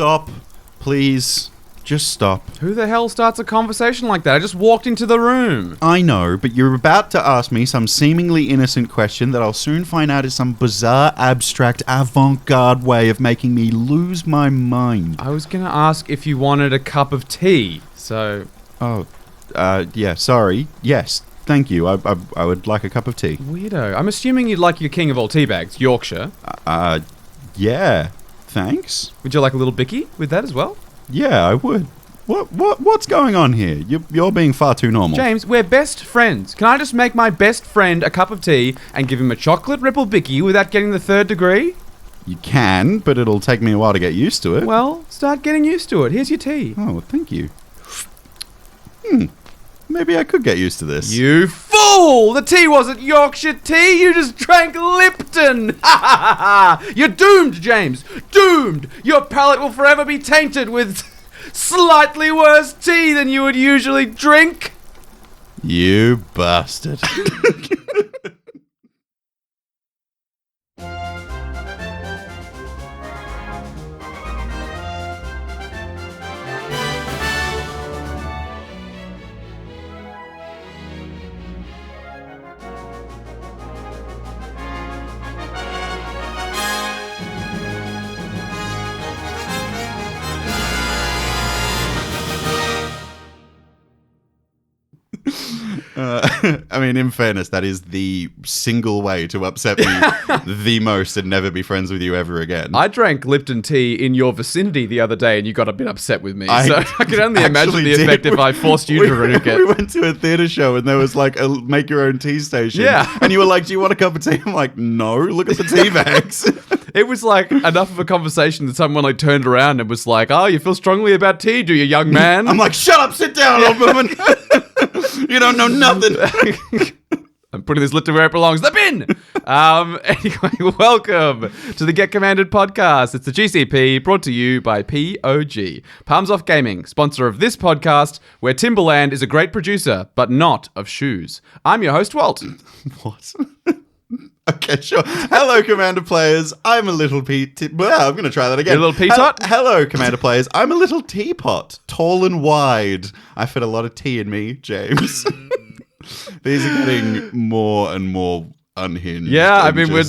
stop. Please. Just stop. Who the hell starts a conversation like that? I just walked into the room. I know, but you're about to ask me some seemingly innocent question that I'll soon find out is some bizarre, abstract, avant-garde way of making me lose my mind. I was going to ask if you wanted a cup of tea, so... Oh, yeah, sorry. Yes, thank you. I would like a cup of tea. Weirdo. I'm assuming you'd like your king of all tea bags, Yorkshire. Yeah. Thanks. Would you like a little bicky with that as well? Yeah, I would. What's going on here? You're being far too normal. James, we're best friends. Can I just make my best friend a cup of tea and give him a chocolate ripple bicky without getting the 3rd degree? You can, but it'll take me a while to get used to it. Well, start getting used to it. Here's your tea. Oh, thank you. Maybe I could get used to this. You fool! The tea wasn't Yorkshire tea, you just drank Lipton! Ha ha ha! You're doomed, James! Doomed! Your palate will forever be tainted with slightly worse tea than you would usually drink! You bastard. I mean, in fairness, that is the single way to upset me the most and never be friends with you ever again. I drank Lipton tea in your vicinity the other day and you got a bit upset with me. So I can only imagine the effect if I forced you to drink it. We went to a theatre show and there was like a make your own tea station. Yeah. And you were like, do you want a cup of tea? I'm like, no, look at the tea bags. It was like enough of a conversation that someone like turned around and was like, oh, you feel strongly about tea, do you, young man? I'm like, shut up, sit down, old woman. You don't know nothing. I'm putting this Lipton where it belongs. The bin! Anyway, welcome to the Get Commanded podcast. It's the GCP brought to you by POG. Palms Off Gaming, sponsor of this podcast, where Timberland is a great producer, but not of shoes. I'm your host, Walt. What? Okay, sure. Hello, Commander players. I'm a little well, I'm going to try that again. You're a little peatot? Hello, Commander players. I'm a little teapot, tall and wide. I fit a lot of tea in me, James. These are getting more and more unhinged. Yeah, I mean, we're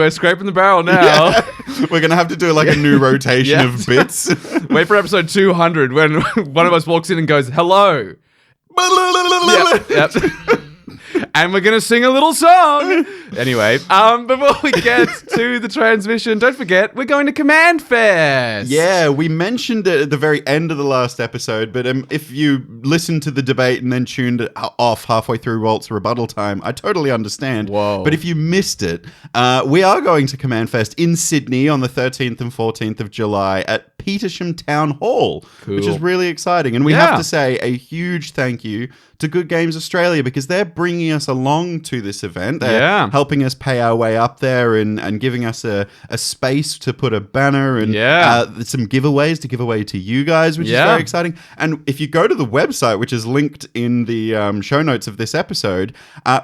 scraping the barrel now. Yeah. We're going to have to do like a new rotation of bits. Wait for episode 200 when one of us walks in and goes, hello. Yep. And we're going to sing a little song. Anyway, before we get to the transmission, don't forget, we're going to Command Fest. Yeah, we mentioned it at the very end of the last episode, but if you listened to the debate and then tuned it off halfway through Walt's rebuttal time, I totally understand. Whoa. But if you missed it, we are going to Command Fest in Sydney on the 13th and 14th of July at Petersham Town Hall, which is really exciting. And we have to say a huge thank you to Good Games Australia because they're bringing us along to this event. They're helping us pay our way up there and giving us a space to put a banner and some giveaways to give away to you guys, which is very exciting. And if you go to the website, which is linked in the show notes of this episode,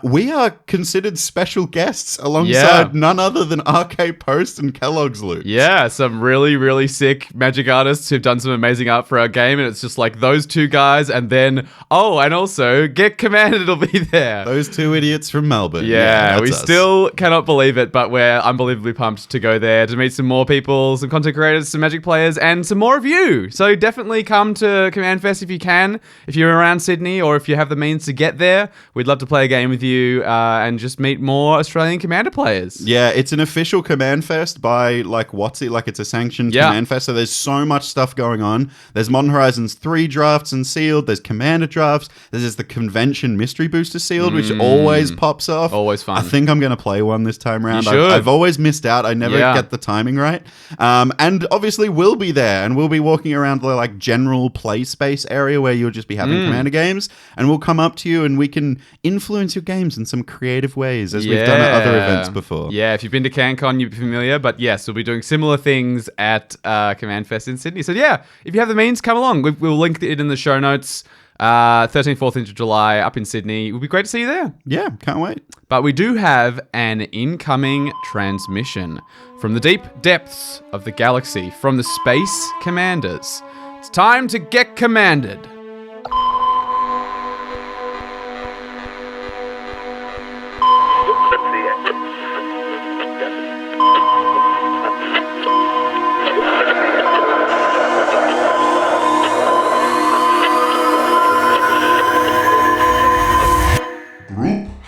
we are considered special guests alongside none other than RK Post and Kellogg's Loot. Yeah, some really, really sick magic artists who've done some amazing art for our game, and it's just like those two guys, and then, and also Get Commanded, it'll be there. Those two idiots from Melbourne. Yeah, we still cannot believe it, but we're unbelievably pumped to go there to meet some more people, some content creators, some Magic players, and some more of you. So definitely come to Command Fest if you can. If you're around Sydney or if you have the means to get there, we'd love to play a game with you and just meet more Australian Commander players. Yeah, it's an official Command Fest by it's a sanctioned Command Fest. So there's so much stuff going on. There's Modern Horizons 3 drafts and sealed. There's Commander drafts. There's the convention mystery booster sealed, which always pops off. Always fun. I think I'm going to play one this time around. You should. I've always missed out. I never get the timing right. And obviously we'll be there and we'll be walking around the like general play space area where you'll just be having Commander games, and we'll come up to you and we can influence your games in some creative ways as we've done at other events before. Yeah, if you've been to CanCon, you'll be familiar, but yes, we'll be doing similar things at Command Fest in Sydney. So yeah, if you have the means, come along. We'll link it in the show notes. 13th, 14th of July up in Sydney. It would be great to see you there. Yeah, can't wait. But we do have an incoming transmission from the deep depths of the galaxy, from the Space Commanders. It's time to get commanded.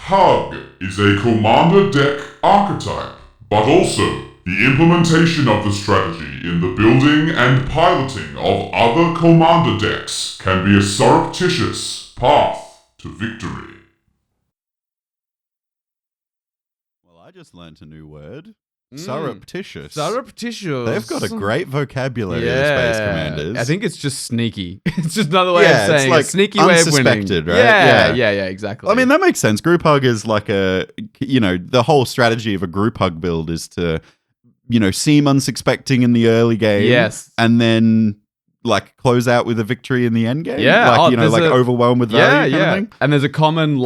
Hug is a commander deck archetype, but also the implementation of the strategy in the building and piloting of other commander decks can be a surreptitious path to victory. Well, I just learnt a new word. Surreptitious. Surreptitious. They've got a great vocabulary, the Space Commanders. I think it's just sneaky. It's just another way of saying it's like sneaky way of winning. Unsuspected, right? Yeah, exactly. I mean, that makes sense. Group hug is like the whole strategy of a group hug build is to, seem unsuspecting in the early game. Yes. And then like close out with a victory in the end game. Yeah. Like, overwhelm with value kind of thing. And there's a common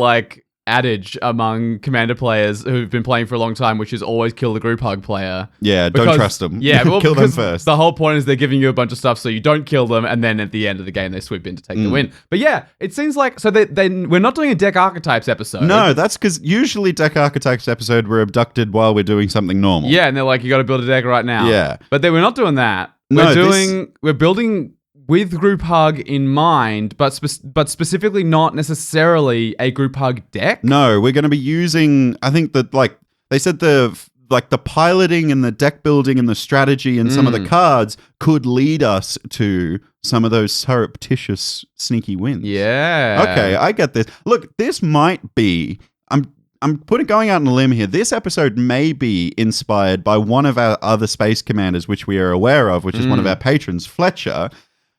adage among commander players who've been playing for a long time, which is always kill the group hug player. Yeah, don't trust them. Yeah, well, kill them first. The whole point is they're giving you a bunch of stuff so you don't kill them, and then at the end of the game they swoop in to take the win. But yeah, it seems like we're not doing a deck archetypes episode. No, that's because usually deck archetypes episode we're abducted while we're doing something normal. Yeah, and they're like, you got to build a deck right now. Yeah, but we're not doing that. We're building with group hug in mind, but specifically not necessarily a group hug deck. No, we're going to be using, I think that they said the piloting and the deck building and the strategy and some of the cards could lead us to some of those surreptitious sneaky wins. Yeah. Okay, I get this. Look, this might be, I'm going out on a limb here. This episode may be inspired by one of our other Space Commanders, which we are aware of, which is one of our patrons, Fletcher.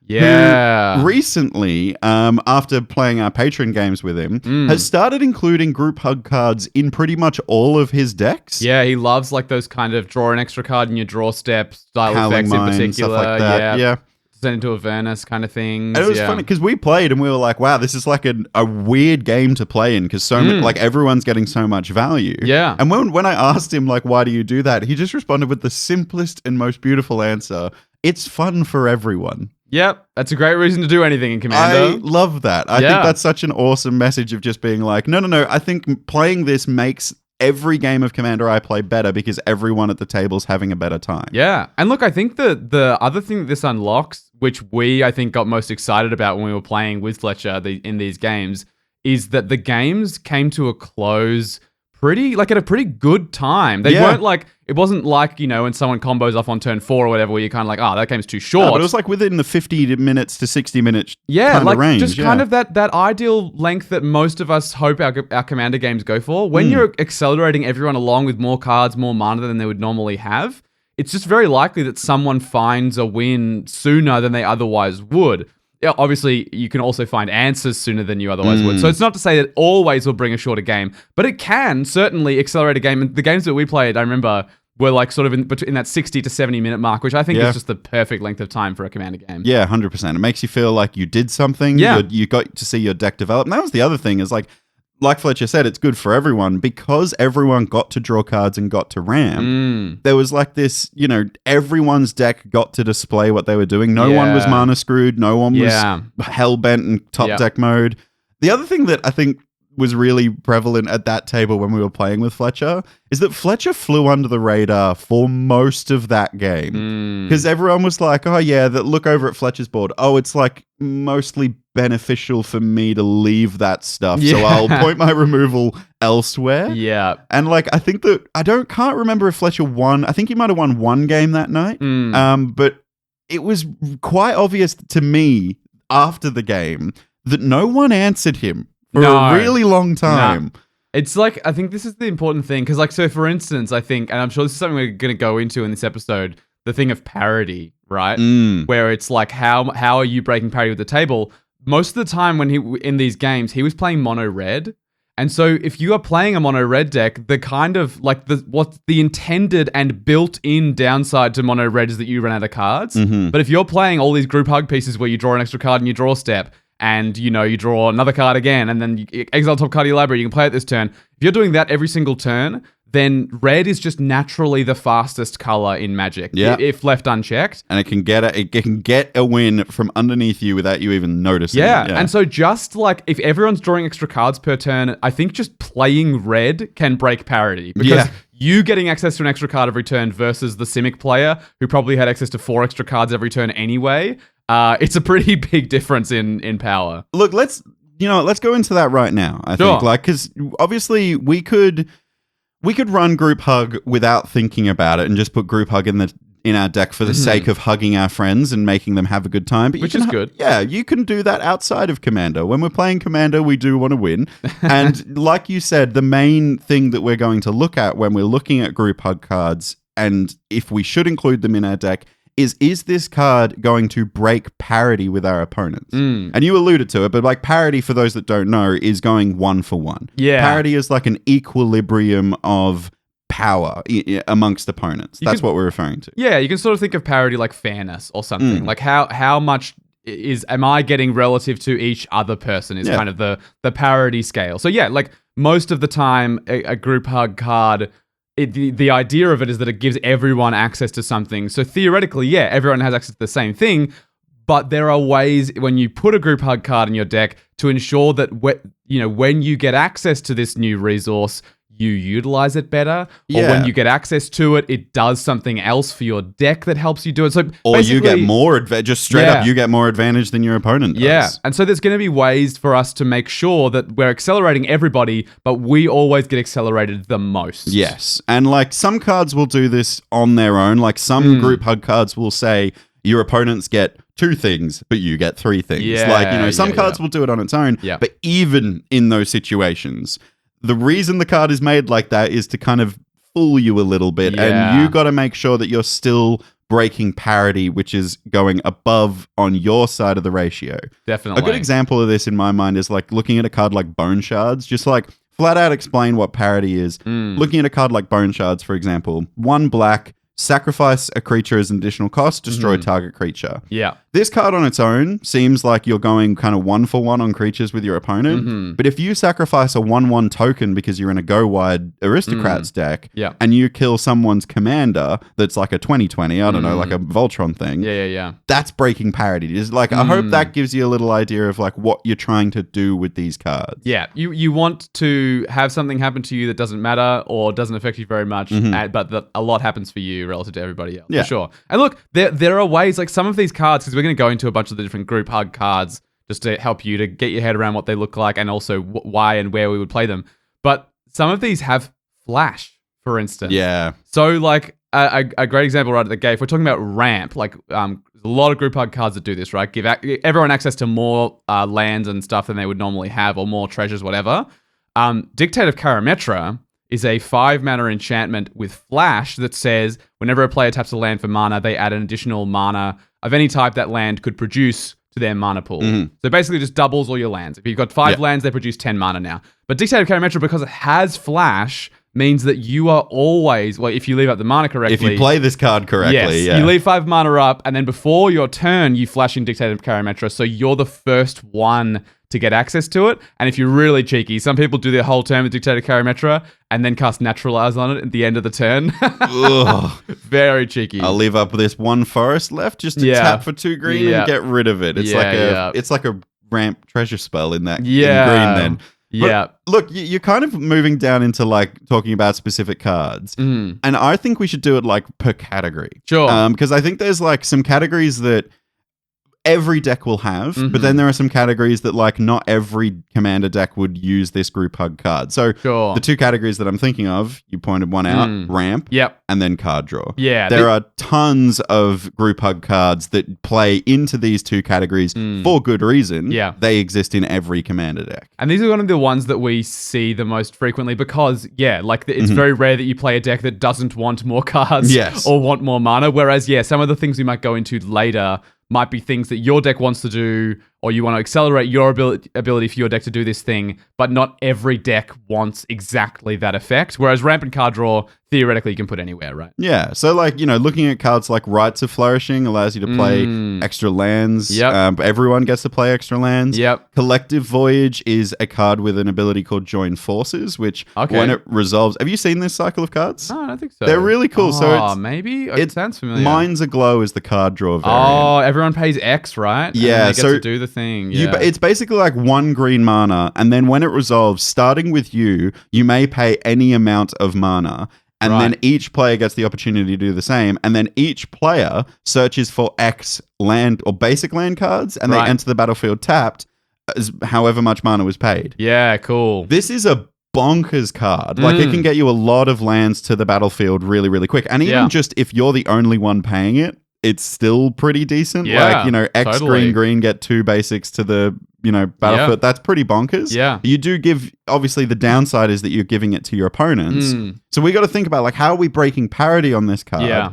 Yeah. Who recently, after playing our patron games with him, has started including group hug cards in pretty much all of his decks. Yeah, he loves those kind of draw an extra card in your draw step style Howling effects Mine, in particular. stuff like that. Yeah. Send into Avernus kind of things. And it was funny because we played and we were like, wow, this is like a weird game to play in because everyone's getting so much value. Yeah. And when I asked him, why do you do that? He just responded with the simplest and most beautiful answer. It's fun for everyone. Yep, that's a great reason to do anything in Commander. I love that. I think that's such an awesome message of just being like, no. I think playing this makes every game of Commander I play better because everyone at the table's having a better time. Yeah. And look, I think the other thing that this unlocks, which I think got most excited about when we were playing with Fletcher in these games, is that the games came to a close at a pretty good time. They weren't it wasn't like, when someone combos off on turn 4 or whatever, where you're kind of like, oh, that game's too short. No, but it was within the 50 minutes to 60 minutes range. Just kind of that ideal length that most of us hope our Commander games go for. When you're accelerating everyone along with more cards, more mana than they would normally have, it's just very likely that someone finds a win sooner than they otherwise would. Yeah, obviously, you can also find answers sooner than you otherwise would. So it's not to say that always will bring a shorter game, but it can certainly accelerate a game. And the games that we played, I remember, were sort of in that 60 to 70 minute mark, which I think is just the perfect length of time for a Commander game. Yeah, 100%. It makes you feel like you did something. Yeah. You got to see your deck develop. And that was the other thing is like Fletcher said, it's good for everyone because everyone got to draw cards and got to ramp. There was this, everyone's deck got to display what they were doing. No one was mana screwed. No one was hell-bent in top deck mode. The other thing that I think was really prevalent at that table when we were playing with Fletcher is that Fletcher flew under the radar for most of that game because everyone was like, oh yeah, look over at Fletcher's board. Oh, it's mostly beneficial for me to leave that stuff. So I'll point my removal elsewhere. Yeah. And I think that can't remember if Fletcher won. I think he might have won one game that night. But it was quite obvious to me after the game that no one answered him for a really long time. No. It's I think this is the important thing. Because so for instance, I think, and I'm sure this is something we're going to go into in this episode, the thing of parity, right? Where it's how are you breaking parity with the table? Most of the time when in these games, he was playing mono red. And so if you are playing a mono red deck, the kind of what's the intended and built-in downside to mono red is that you run out of cards. But if you're playing all these group hug pieces where you draw an extra card and you draw a step, and you draw another card again, and then you exile top card of your library, you can play it this turn. If you're doing that every single turn, then red is just naturally the fastest color in Magic, if left unchecked. And it can get a win from underneath you without you even noticing. Yeah, and so just like if everyone's drawing extra cards per turn, I think just playing red can break parity. Because you getting access to an extra card every turn versus the Simic player who probably had access to 4 extra cards every turn anyway, it's a pretty big difference in power. Look, let's go into that right now, I think. Because obviously we could run Group Hug without thinking about it and just put Group Hug in our deck for the sake of hugging our friends and making them have a good time. But which is good. Yeah, you can do that outside of Commander. When we're playing Commander, we do want to win. And like you said, the main thing that we're going to look at when we're looking at Group Hug cards, and if we should include them in our deck, is this card going to break parity with our opponents? And you alluded to it, but like parity, for those that don't know, is going 1 for 1. Yeah. Parity is like an equilibrium of power amongst opponents. That's what we're referring to. Yeah, you can sort of think of parity like fairness or something. Like how much am I getting relative to each other person is kind of the parity scale. So yeah, like most of the time a Group Hug card, the idea of it is that it gives everyone access to something. So theoretically, everyone has access to the same thing, but there are ways when you put a Group Hug card in your deck to ensure that when you get access to this new resource, you utilize it better, or when you get access to it, it does something else for your deck that helps you do it. So or you get more advantage, just straight up, you get more advantage than your opponent does. Yeah, and so there's going to be ways for us to make sure that we're accelerating everybody, but we always get accelerated the most. Yes, and like some cards will do this on their own. Like some Group Hug cards will say your opponents get 2 things, but you get 3 things. Yeah, some cards will do it on its own. Yeah. But even in those situations, the reason the card is made like that is to kind of fool you a little bit. Yeah. And you got to make sure that you're still breaking parity, which is going above on your side of the ratio. Definitely. A good example of this in my mind is like looking at a card like Bone Shards, just like flat out explain what parity is. Looking at a card like Bone Shards, for example, 1 black, sacrifice a creature as an additional cost, destroy target creature. Yeah. This card on its own seems like you're going kind of 1 for 1 on creatures with your opponent. But if you sacrifice a 1/1 token because you're in a go wide aristocrats deck, and you kill someone's commander that's like a 20/20, I don't know, like a Voltron thing. Yeah. That's breaking parity. It's like I hope that gives you a little idea of like what you're trying to do with these cards. Yeah. You want to have something happen to you that doesn't matter or doesn't affect you very much, but a lot happens for you relative to everybody else. Yeah. For sure. And look, there are ways, like some of these cards, because we're going to go into a bunch of the different Group Hug cards just to help you to get your head around what they look like and also why and where we would play them. But some of these have flash, for instance. Yeah. So like a great example right at the gate, if we're talking about ramp, like there's a lot of Group Hug cards that do this, right? Give everyone access to more lands and stuff than they would normally have, or more treasures, whatever. Dictate of Karametra is a 5-mana enchantment with flash that says whenever a player taps a land for mana, they add an additional mana of any type that land could produce to their mana pool. So basically just doubles all your lands. If you've got 5 lands, they produce 10 mana now. But Dictate of Karametra, because it has flash, means that you are always, well, if you leave up the mana correctly. If you play this card correctly, you leave 5 mana up, and then before your turn, you flash in Dictate of Karametra, so you're the first one to get access to it. And if you're really cheeky, some people do their whole turn with Dictate of Karametra and then cast Naturalize on it at the end of the turn. Very cheeky. I'll leave up this 1 forest left just to tap for 2 green and get rid of it. It's it's like a ramp treasure spell in that in green then. But look, you're kind of moving down into like talking about specific cards. And I think we should do it like per category. Sure. Because I think there's like some categories that every deck will have, but then there are some categories that like not every commander deck would use this Group Hug card. So the 2 categories that I'm thinking of, you pointed one out, ramp, and then card draw. Yeah. There are tons of Group Hug cards that play into these 2 categories for good reason. Yeah. They exist in every commander deck. And these are one of the ones that we see the most frequently because, it's very rare that you play a deck that doesn't want more cards or want more mana. Whereas, some of the things we might go into later might be things that your deck wants to do or you want to accelerate your ability for your deck to do this thing, but not every deck wants exactly that effect. Whereas rampant card draw, theoretically, you can put anywhere, right? Yeah. So, like, looking at cards like Rites of Flourishing allows you to play extra lands. Yep. Everyone gets to play extra lands. Yep. Collective Voyage is a card with an ability called Join Forces, which when it resolves... Have you seen this cycle of cards? No, I don't think so. They're really cool. Maybe? It sounds familiar. Minds Aglow is the card draw variant. Oh, everyone pays X, right? Yeah. And they get to do the thing. Yeah. It's basically like 1 green mana, and then when it resolves, starting with you may pay any amount of mana. And then each player gets the opportunity to do the same. And then each player searches for X land or basic land cards, and they enter the battlefield tapped as however much mana was paid. Yeah, cool. This is a bonkers card. Like, it can get you a lot of lands to the battlefield really, really quick. And even just if you're the only one paying it, it's still pretty decent. Yeah, like, X green, get 2 basics to the, battlefield. Yeah. That's pretty bonkers. Yeah. You do give, obviously, the downside is that you're giving it to your opponents. So we got to think about, like, how are we breaking parity on this card? Yeah.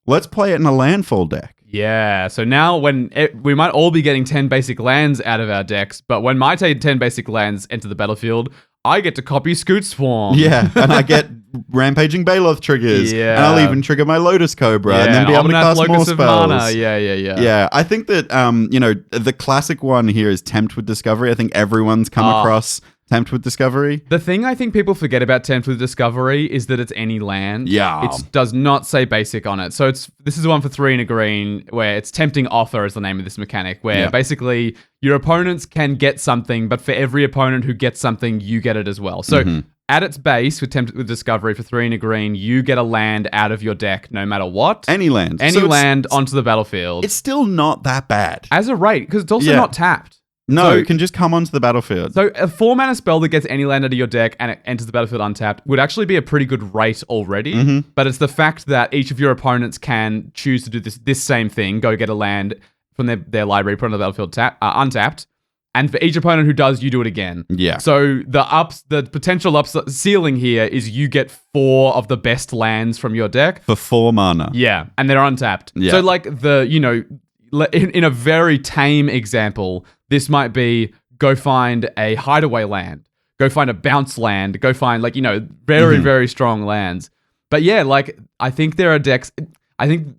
Let's play it in a landfall deck. Yeah, so now we might all be getting 10 basic lands out of our decks, but when my 10 basic lands enter the battlefield, I get to copy Scoot Swarm. Yeah, and I get Rampaging Baloth triggers. Yeah. And I'll even trigger my Lotus Cobra and then be able to cast Locus more of spells. Mana. Yeah. Yeah, I think that, the classic one here is Tempt with Discovery. I think everyone's come across Tempt with Discovery. The thing I think people forget about Tempt with Discovery is that it's any land. Yeah. It does not say basic on it. So this is the one for 3 and a green where it's Tempting Offer is the name of this mechanic, where basically your opponents can get something, but for every opponent who gets something, you get it as well. So at its base, with Tempt with Discovery for 3 and a green, you get a land out of your deck no matter what. Any land. Any land onto the battlefield. It's still not that bad. As a rate, because it's also not tapped. No, it can just come onto the battlefield. So a 4-mana spell that gets any land out of your deck and it enters the battlefield untapped would actually be a pretty good rate already. But it's the fact that each of your opponents can choose to do this same thing, go get a land from their library, put on the battlefield untapped. And for each opponent who does, you do it again. Yeah. So the potential ceiling here is you get 4 of the best lands from your deck. For 4 mana. Yeah. And they're untapped. Yeah. So like in a very tame example, this might be go find a hideaway land, go find a bounce land, go find very, very strong lands. But yeah, like I think there are decks. I think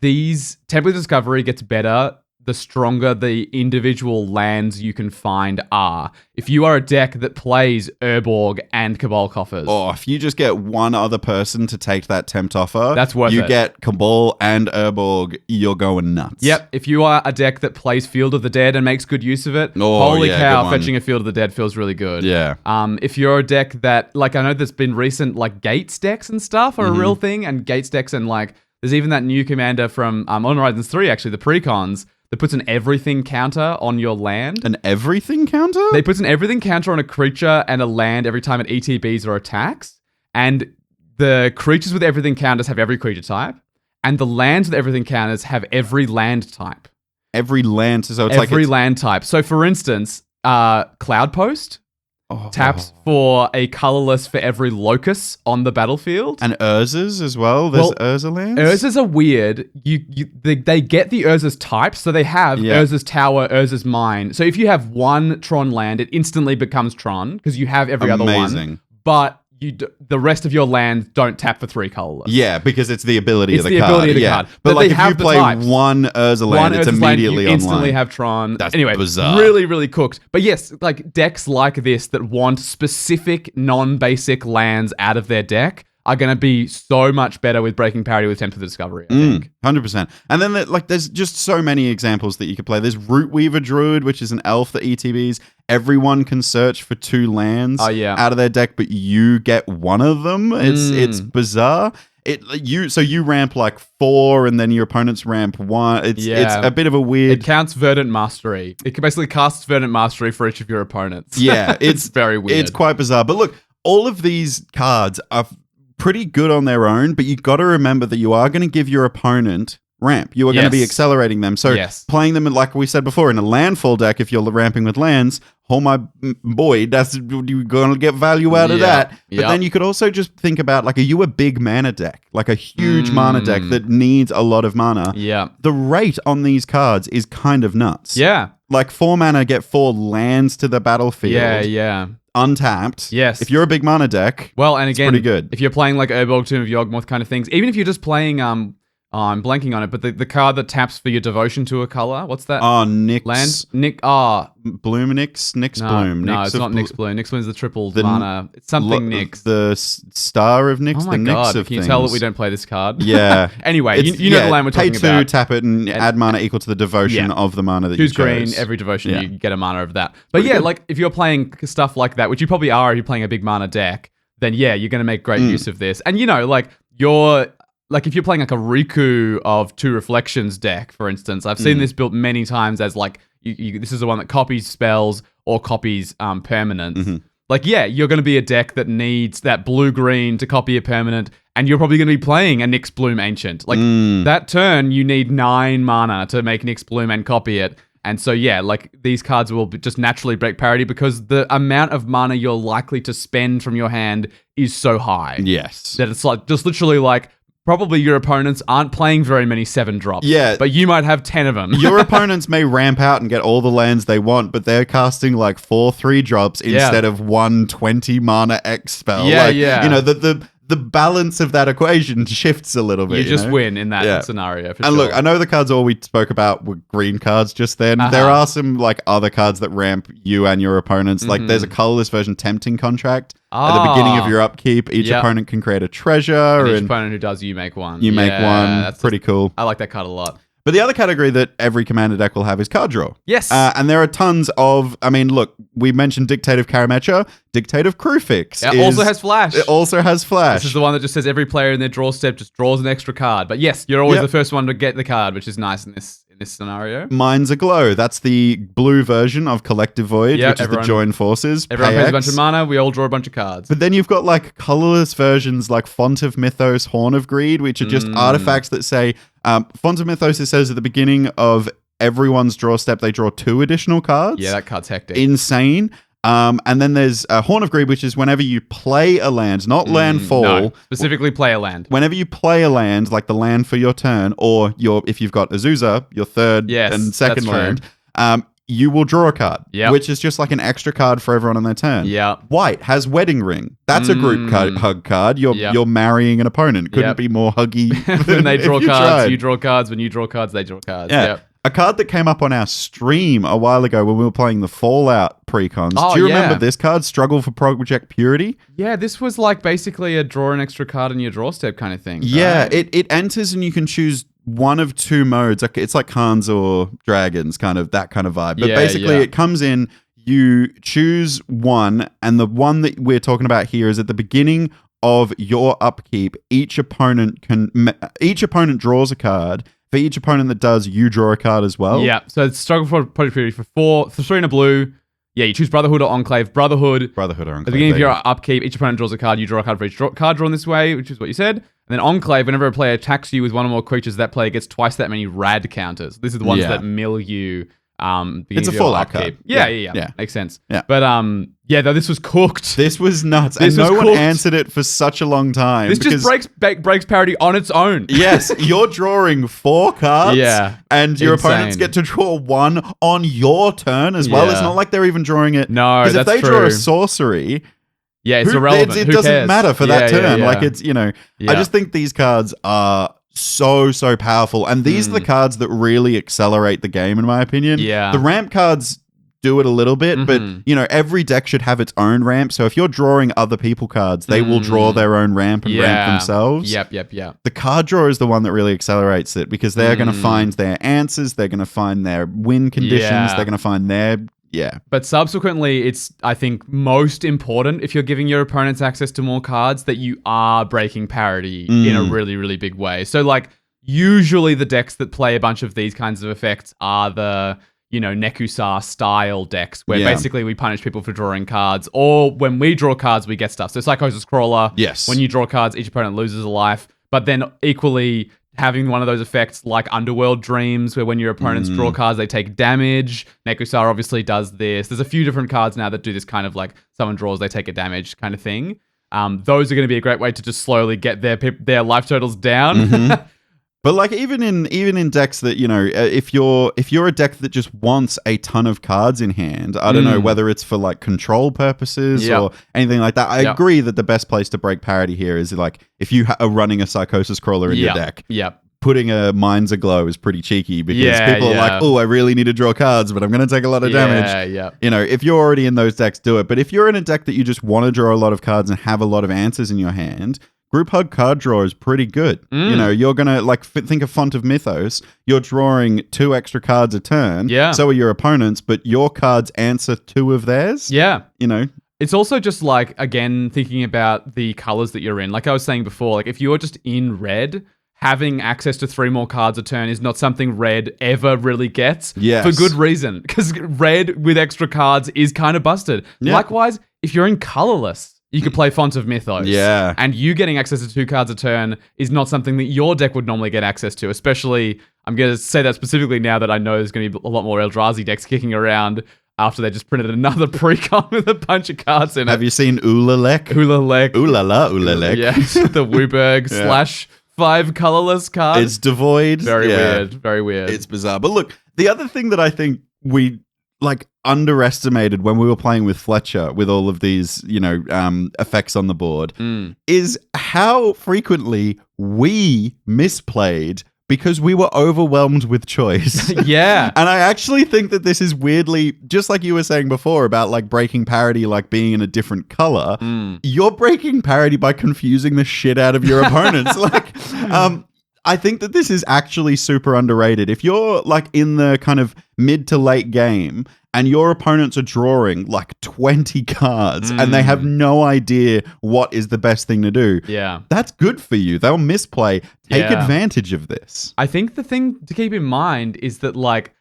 these Tempt with Discovery gets better the stronger the individual lands you can find are. If you are a deck that plays Urborg and Cabal Coffers. Oh, if you just get one other person to take that tempt offer, that's worth it. You get Cabal and Urborg, you're going nuts. Yep. If you are a deck that plays Field of the Dead and makes good use of it, holy cow, fetching a Field of the Dead feels really good. Yeah. If you're a deck that, like, I know there's been recent, like, Gates decks and stuff are a real thing, and Gates decks and, like, there's even that new commander from On Horizons 3, actually, the Precons, that puts an everything counter on your land. An everything counter? They put an everything counter on a creature and a land every time it ETBs or attacks. And the creatures with everything counters have every creature type. And the lands with everything counters have every land type. Every land? So it's every land type. So for instance, Cloudpost taps for a colorless for every locus on the battlefield. And Urzas as well? There's Urza lands? Urzas are weird. They get the Urza's type, so they have Urza's Tower, Urza's Mine. So if you have one Tron land, it instantly becomes Tron, because you have every other one. But the rest of your lands don't tap for 3 colorless. Yeah, because it's the ability of the card. It's the ability of the card. But like if you play one Urza land, it's immediately you instantly have Tron. That's anyway, bizarre. Really, really cooked. But yes, like decks like this that want specific non-basic lands out of their deck are going to be so much better with breaking parity with Tempt with Discovery, I think. 100%. And then there's just so many examples that you could play. There's Rootweaver Druid, which is an elf that ETBs. Everyone can search for 2 lands out of their deck, but you get one of them. It's bizarre. So you ramp like 4 and then your opponents ramp 1. It's a bit of a weird... It counts Verdant Mastery. It basically casts Verdant Mastery for each of your opponents. Yeah. It's very weird. It's quite bizarre. But look, all of these cards are pretty good on their own, but you got to remember that you are going to give your opponent ramp. You are going to be accelerating them. So playing them, like we said before, in a landfall deck, if you're ramping with lands, oh my boy, you're going to get value out of that. But then you could also just think about, like, are you a big mana deck? Like a huge mana deck that needs a lot of mana? Yeah. The rate on these cards is kind of nuts. Yeah. like 4 mana, get 4 lands to the battlefield. Yeah. Untapped. Yes. If you're a big mana deck, well, and again, it's pretty good. If you're playing like Urborg, Tomb of Yawgmoth kind of things, even if you're just playing I'm blanking on it, but the card that taps for your devotion to a color, what's that? Oh, Nyx. Land? Bloom Nyx? Nyx No, Bloom. no, Nyx it's of not Nyx Bloom. Nyx Bloom is the triple mana. It's something Nyx. The Star of Nyx, Oh my the god, Nyx of can you things. tell that we don't play this card? Yeah. Anyway, you know the land we're talking pay 2, about. tap it, and add mana equal to the devotion of the mana that you Choose chose. green, every devotion, you get a mana of that. But like if you're playing stuff like that, which you probably are if you're playing a big mana deck, then you're going to make great use of this. And like if you're playing like a Riku of 2 Reflections deck, for instance, I've seen this built many times as like, this is the one that copies spells or copies permanents. Mm-hmm. Like, you're going to be a deck that needs that blue-green to copy a permanent, and you're probably going to be playing a Nyx Bloom Ancient. Like, that turn, you need 9 mana to make Nyx Bloom and copy it. And so, like, these cards will just naturally break parity because the amount of mana you're likely to spend from your hand is so high. Yes. That it's like, just literally like, probably your opponents aren't playing very many 7 drops. Yeah. But you might have 10 of them. Your opponents may ramp out and get all the lands they want, but they're casting like 4 3-drops instead of 1 20 mana X spell. Yeah, You know, the balance of that equation shifts a little bit. You just win in that scenario. For and sure. look, I know the cards all we spoke about were green cards just then. There are some like other cards that ramp you and your opponents. Like there's a colorless version, Tempting Contract. At the beginning of your upkeep, each opponent can create a treasure. And each opponent who does, you make one. You make one. That's pretty cool. I like that card a lot. But the other category that every commander deck will have is card draw. Yes. And there are tons of, I mean, look, we mentioned Dictate of Karametra. Dictate of Crewfix. It also has Flash. It also has Flash. This is the one that just says every player in their draw step just draws an extra card. But yes, you're always the first one to get the card, which is nice in this scenario. Mind's Aglow. That's the blue version of Collective Void, which is the Join Forces. Everyone pays a bunch of mana. We all draw a bunch of cards. But then you've got like colorless versions like Font of Mythos, Horn of Greed, which are just artifacts that say, Font of Mythos, it says at the beginning of everyone's draw step, they draw 2 additional cards. Yeah, that card's hectic. Insane. And then there's Horn of Greed, which is whenever you play a land, not landfall. No, specifically play a land. Whenever you play a land, like the land for your turn, or if you've got Azusa, your third and second land, you will draw a card, which is just like an extra card for everyone on their turn. Yeah. White has Wedding Ring. That's a group hug card. You're marrying an opponent. Couldn't be more huggy. When they draw cards, tried. you draw cards. When you draw cards, they draw cards. Yeah. A card that came up on our stream a while ago when we were playing the Fallout precons. Do you remember this card, Struggle for Project Purity? Yeah, this was like basically a draw an extra card in your draw step kind of thing. Yeah, it enters and you can choose one of 2 modes. It's like Khans or Dragons, kind of that kind of vibe. But basically it comes in, you choose one, and the one that we're talking about here is at the beginning of your upkeep, each opponent draws a card. For each opponent that does, you draw a card as well. Yeah, so it's Struggle for Project Purity for 3 and a blue. Yeah, you choose Brotherhood or Enclave. Brotherhood or Enclave. At the beginning of your upkeep, each opponent draws a card. You draw a card for each card drawn this way, which is what you said. And then Enclave, whenever a player attacks you with one or more creatures, that player gets twice that many rad counters. This is the ones that mill you. It's a Fallout card. Yeah. Makes sense. Yeah. But though this was cooked. This was nuts. And no one answered it for such a long time. This just breaks parity on its own. Yes, you're drawing 4 cards. Yeah. And your opponents get to draw 1 on your turn as well. It's not like they're even drawing it. No, that's true. Because if they draw a sorcery, it's irrelevant. It doesn't matter for that turn. Like it's, I just think these cards are so powerful, and these are the cards that really accelerate the game, in my opinion. The ramp cards do it a little bit, but every deck should have its own ramp. So if you're drawing other people cards, they will draw their own ramp and ramp themselves. Yep. The card draw is the one that really accelerates it, because they're going to find their answers, they're going to find their win conditions, they're going to find their But subsequently, it's, I think, most important if you're giving your opponents access to more cards that you are breaking parity in a really, really big way. So, like, usually the decks that play a bunch of these kinds of effects are the, Nekusar style decks where basically we punish people for drawing cards, or when we draw cards, we get stuff. So Psychosis Crawler, when you draw cards, each opponent loses a life. But then equally having one of those effects like Underworld Dreams, where when your opponents draw cards, they take damage. Nekusar obviously does this. There's a few different cards now that do this kind of like someone draws, they take a damage kind of thing. Those are going to be a great way to just slowly get their life totals down. But like even in decks that, if you're a deck that just wants a ton of cards in hand, I don't know whether it's for like control purposes or anything like that. I agree that the best place to break parity here is like if you are running a Psychosis Crawler in your deck. Yep. Putting a Mind's Aglow is pretty cheeky because people are like, oh, I really need to draw cards, but I'm going to take a lot of damage. Yeah. If you're already in those decks, do it. But if you're in a deck that you just want to draw a lot of cards and have a lot of answers in your hand, Group Hug card draw is pretty good. You're going to like think of Font of Mythos. You're drawing 2 extra cards a turn. Yeah. So are your opponents, but your cards answer 2 of theirs. Yeah. It's also just like, again, thinking about the colors that you're in. Like I was saying before, like if you're just in red, having access to 3 more cards a turn is not something red ever really gets. Yes. For good reason. Because red with extra cards is kind of busted. Yeah. Likewise, if you're in colorless, you could play Font of Mythos. Yeah. And you getting access to 2 cards a turn is not something that your deck would normally get access to. Especially, I'm going to say that specifically now that I know there's going to be a lot more Eldrazi decks kicking around after they just printed another pre-con with a bunch of cards in it. Have you seen Ulalek? Ulalek. Yeah, the Wooburg / 5 colorless cards. It's devoid. Very weird. It's bizarre. But look, the other thing that I think we like underestimated when we were playing with Fletcher with all of these, effects on the board is how frequently we misplayed because we were overwhelmed with choice. Yeah. And I actually think that this is weirdly, just like you were saying before about like breaking parity, like being in a different color, you're breaking parity by confusing the shit out of your opponents. I think that this is actually super underrated. If you're like in the kind of mid to late game and your opponents are drawing like 20 cards and they have no idea what is the best thing to do, that's good for you. They'll misplay. Take advantage of this. I think the thing to keep in mind is that like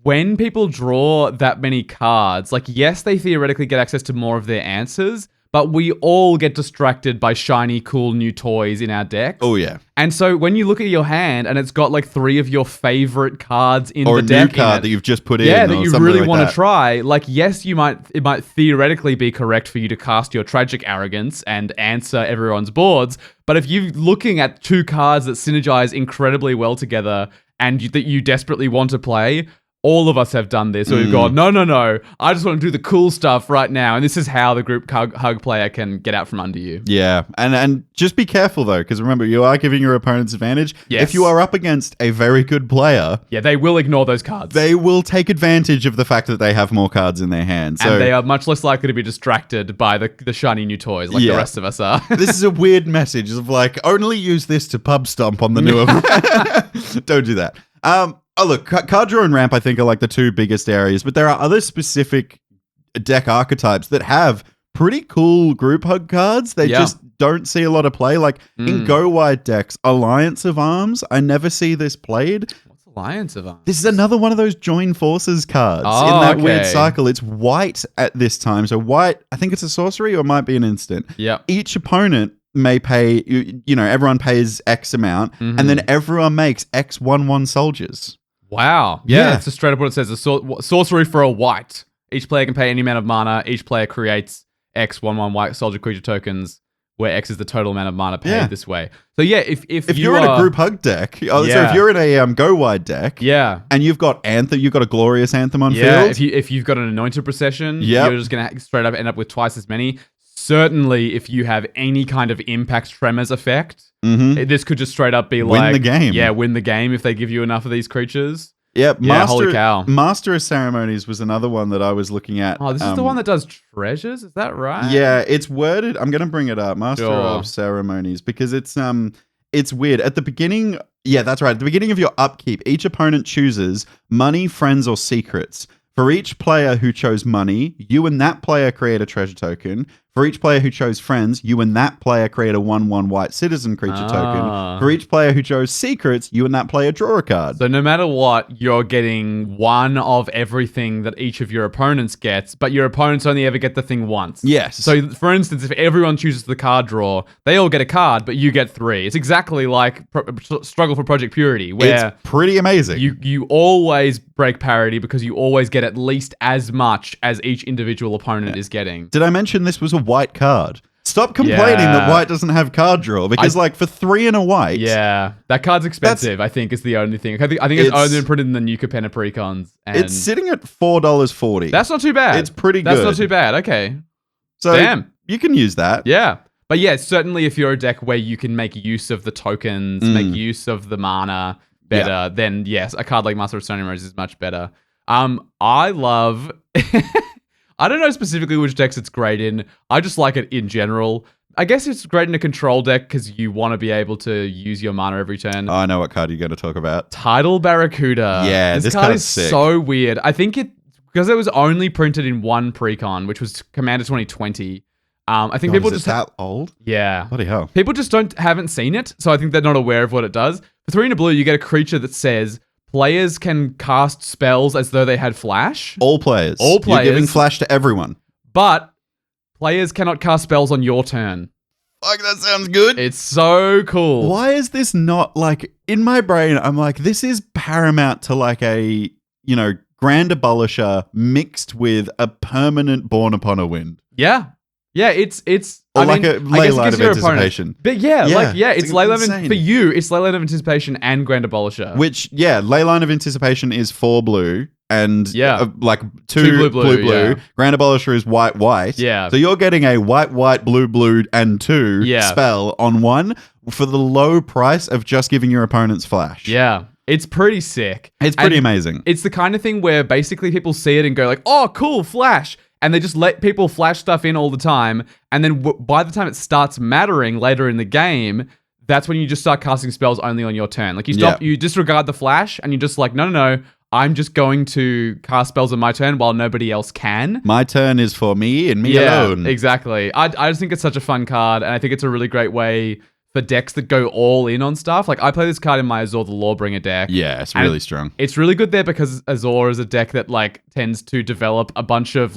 when people draw that many cards, like yes, they theoretically get access to more of their answers, but we all get distracted by shiny, cool new toys in our decks. Oh, yeah. And so when you look at your hand and it's got like 3 of your favorite cards in the deck. Or a new card that you've just put in. Yeah, that you really want to try. Like, yes, it might theoretically be correct for you to cast your Tragic Arrogance and answer everyone's boards. But if you're looking at 2 cards that synergize incredibly well together and that you desperately want to play, all of us have done this. So we've gone, no. I just want to do the cool stuff right now. And this is how the group hug player can get out from under you. Yeah. And just be careful, though, because remember, you are giving your opponents advantage. Yes. If you are up against a very good player... Yeah, they will ignore those cards. They will take advantage of the fact that they have more cards in their hand. So, and they are much less likely to be distracted by the shiny new toys like the rest of us are. This is a weird message of like, only use this to pub stomp on the newer... Don't do that. Oh, look, card draw and ramp, I think, are like the 2 biggest areas, but there are other specific deck archetypes that have pretty cool group hug cards. They just don't see a lot of play. Like in Go Wide decks, Alliance of Arms, I never see this played. What's Alliance of Arms? This is another one of those Join Forces cards in that weird cycle. It's white at this time. So white, I think it's a sorcery or it might be an instant. Yeah. Each opponent may pay, everyone pays X amount, and then everyone makes X11 soldiers. Wow. Yeah, it's just straight up what it says. A sorcery for a white. Each player can pay any amount of mana. Each player creates X11 white soldier creature tokens, where X is the total amount of mana paid this way. So yeah, if you're in a group hug deck, so if you're in a Go Wide deck, and you've got Anthem, you've got a Glorious Anthem on field. If you've got an Anointed Procession, you're just gonna straight up end up with twice as many. Certainly, if you have any kind of Impact Tremors effect, this could just straight up be win the game. Yeah, win the game if they give you enough of these creatures. Yep. Yeah, holy cow. Master of Ceremonies was another one that I was looking at. Oh, this is the one that does treasures? Is that right? Yeah, it's worded. I'm going to bring it up. Master of Ceremonies, because it's weird. At the beginning, that's right. At the beginning of your upkeep, each opponent chooses money, friends, or secrets. For each player who chose money, you and that player create a treasure token. For each player who chose friends, you and that player create a 1/1 white citizen creature token. For each player who chose secrets, you and that player draw a card. So no matter what, you're getting one of everything that each of your opponents gets, but your opponents only ever get the thing once. Yes. So for instance, if everyone chooses the card draw, they all get a card, but you get 3. It's exactly like Struggle for Project Purity, where it's pretty amazing. You always break parity because you always get at least as much as each individual opponent is getting. Did I mention this was a white card? Stop complaining that white doesn't have card draw because, for 3 and a white, that card's expensive. I think is the only thing. I think it's only been printed in the New Capenna precons. And it's sitting at $4.40. That's not too bad. It's pretty good. That's not too bad. Okay, so damn, you can use that. Yeah, but certainly if you're a deck where you can make use of the tokens, make use of the mana better, then yes, a card like Master of Stone and Rose is much better. I love. I don't know specifically which decks it's great in. I just like it in general. I guess it's great in a control deck because you want to be able to use your mana every turn. I know what card you're going to talk about. Tidal Barracuda. Yeah, this card is sick. So weird. I think because it was only printed in one precon, which was Commander 2020. I think people just that old. Yeah, bloody hell. People just haven't seen it, so I think they're not aware of what it does. For 3 and a blue, you get a creature that says players can cast spells as though they had flash. All players. All players. You're giving flash to everyone. But players cannot cast spells on your turn. Fuck, that sounds good. It's so cool. Why is this not in my brain? I'm like, this is paramount to a, Grand Abolisher mixed with a permanent Born Upon a Wind. Yeah. Yeah, it's or a Leyline of Anticipation. But it's Leyline for you, it's Leyline of Anticipation and Grand Abolisher. Which, Leyline of Anticipation is 4 blue and two blue. Yeah. Grand Abolisher is white. Yeah. So you're getting a white, blue, and 2 spell on one for the low price of just giving your opponents flash. Yeah. It's pretty sick. It's pretty amazing. It's the kind of thing where basically people see it and go oh, cool, flash. And they just let people flash stuff in all the time. And then by the time it starts mattering later in the game, that's when you just start casting spells only on your turn. You disregard the flash and you're just no, I'm just going to cast spells on my turn while nobody else can. My turn is for me and me alone. Exactly. I just think it's such a fun card. And I think it's a really great way for decks that go all in on stuff. I play this card in my Azor the Lawbringer deck. Yeah, it's really strong. It's really good there because Azor is a deck that tends to develop a bunch of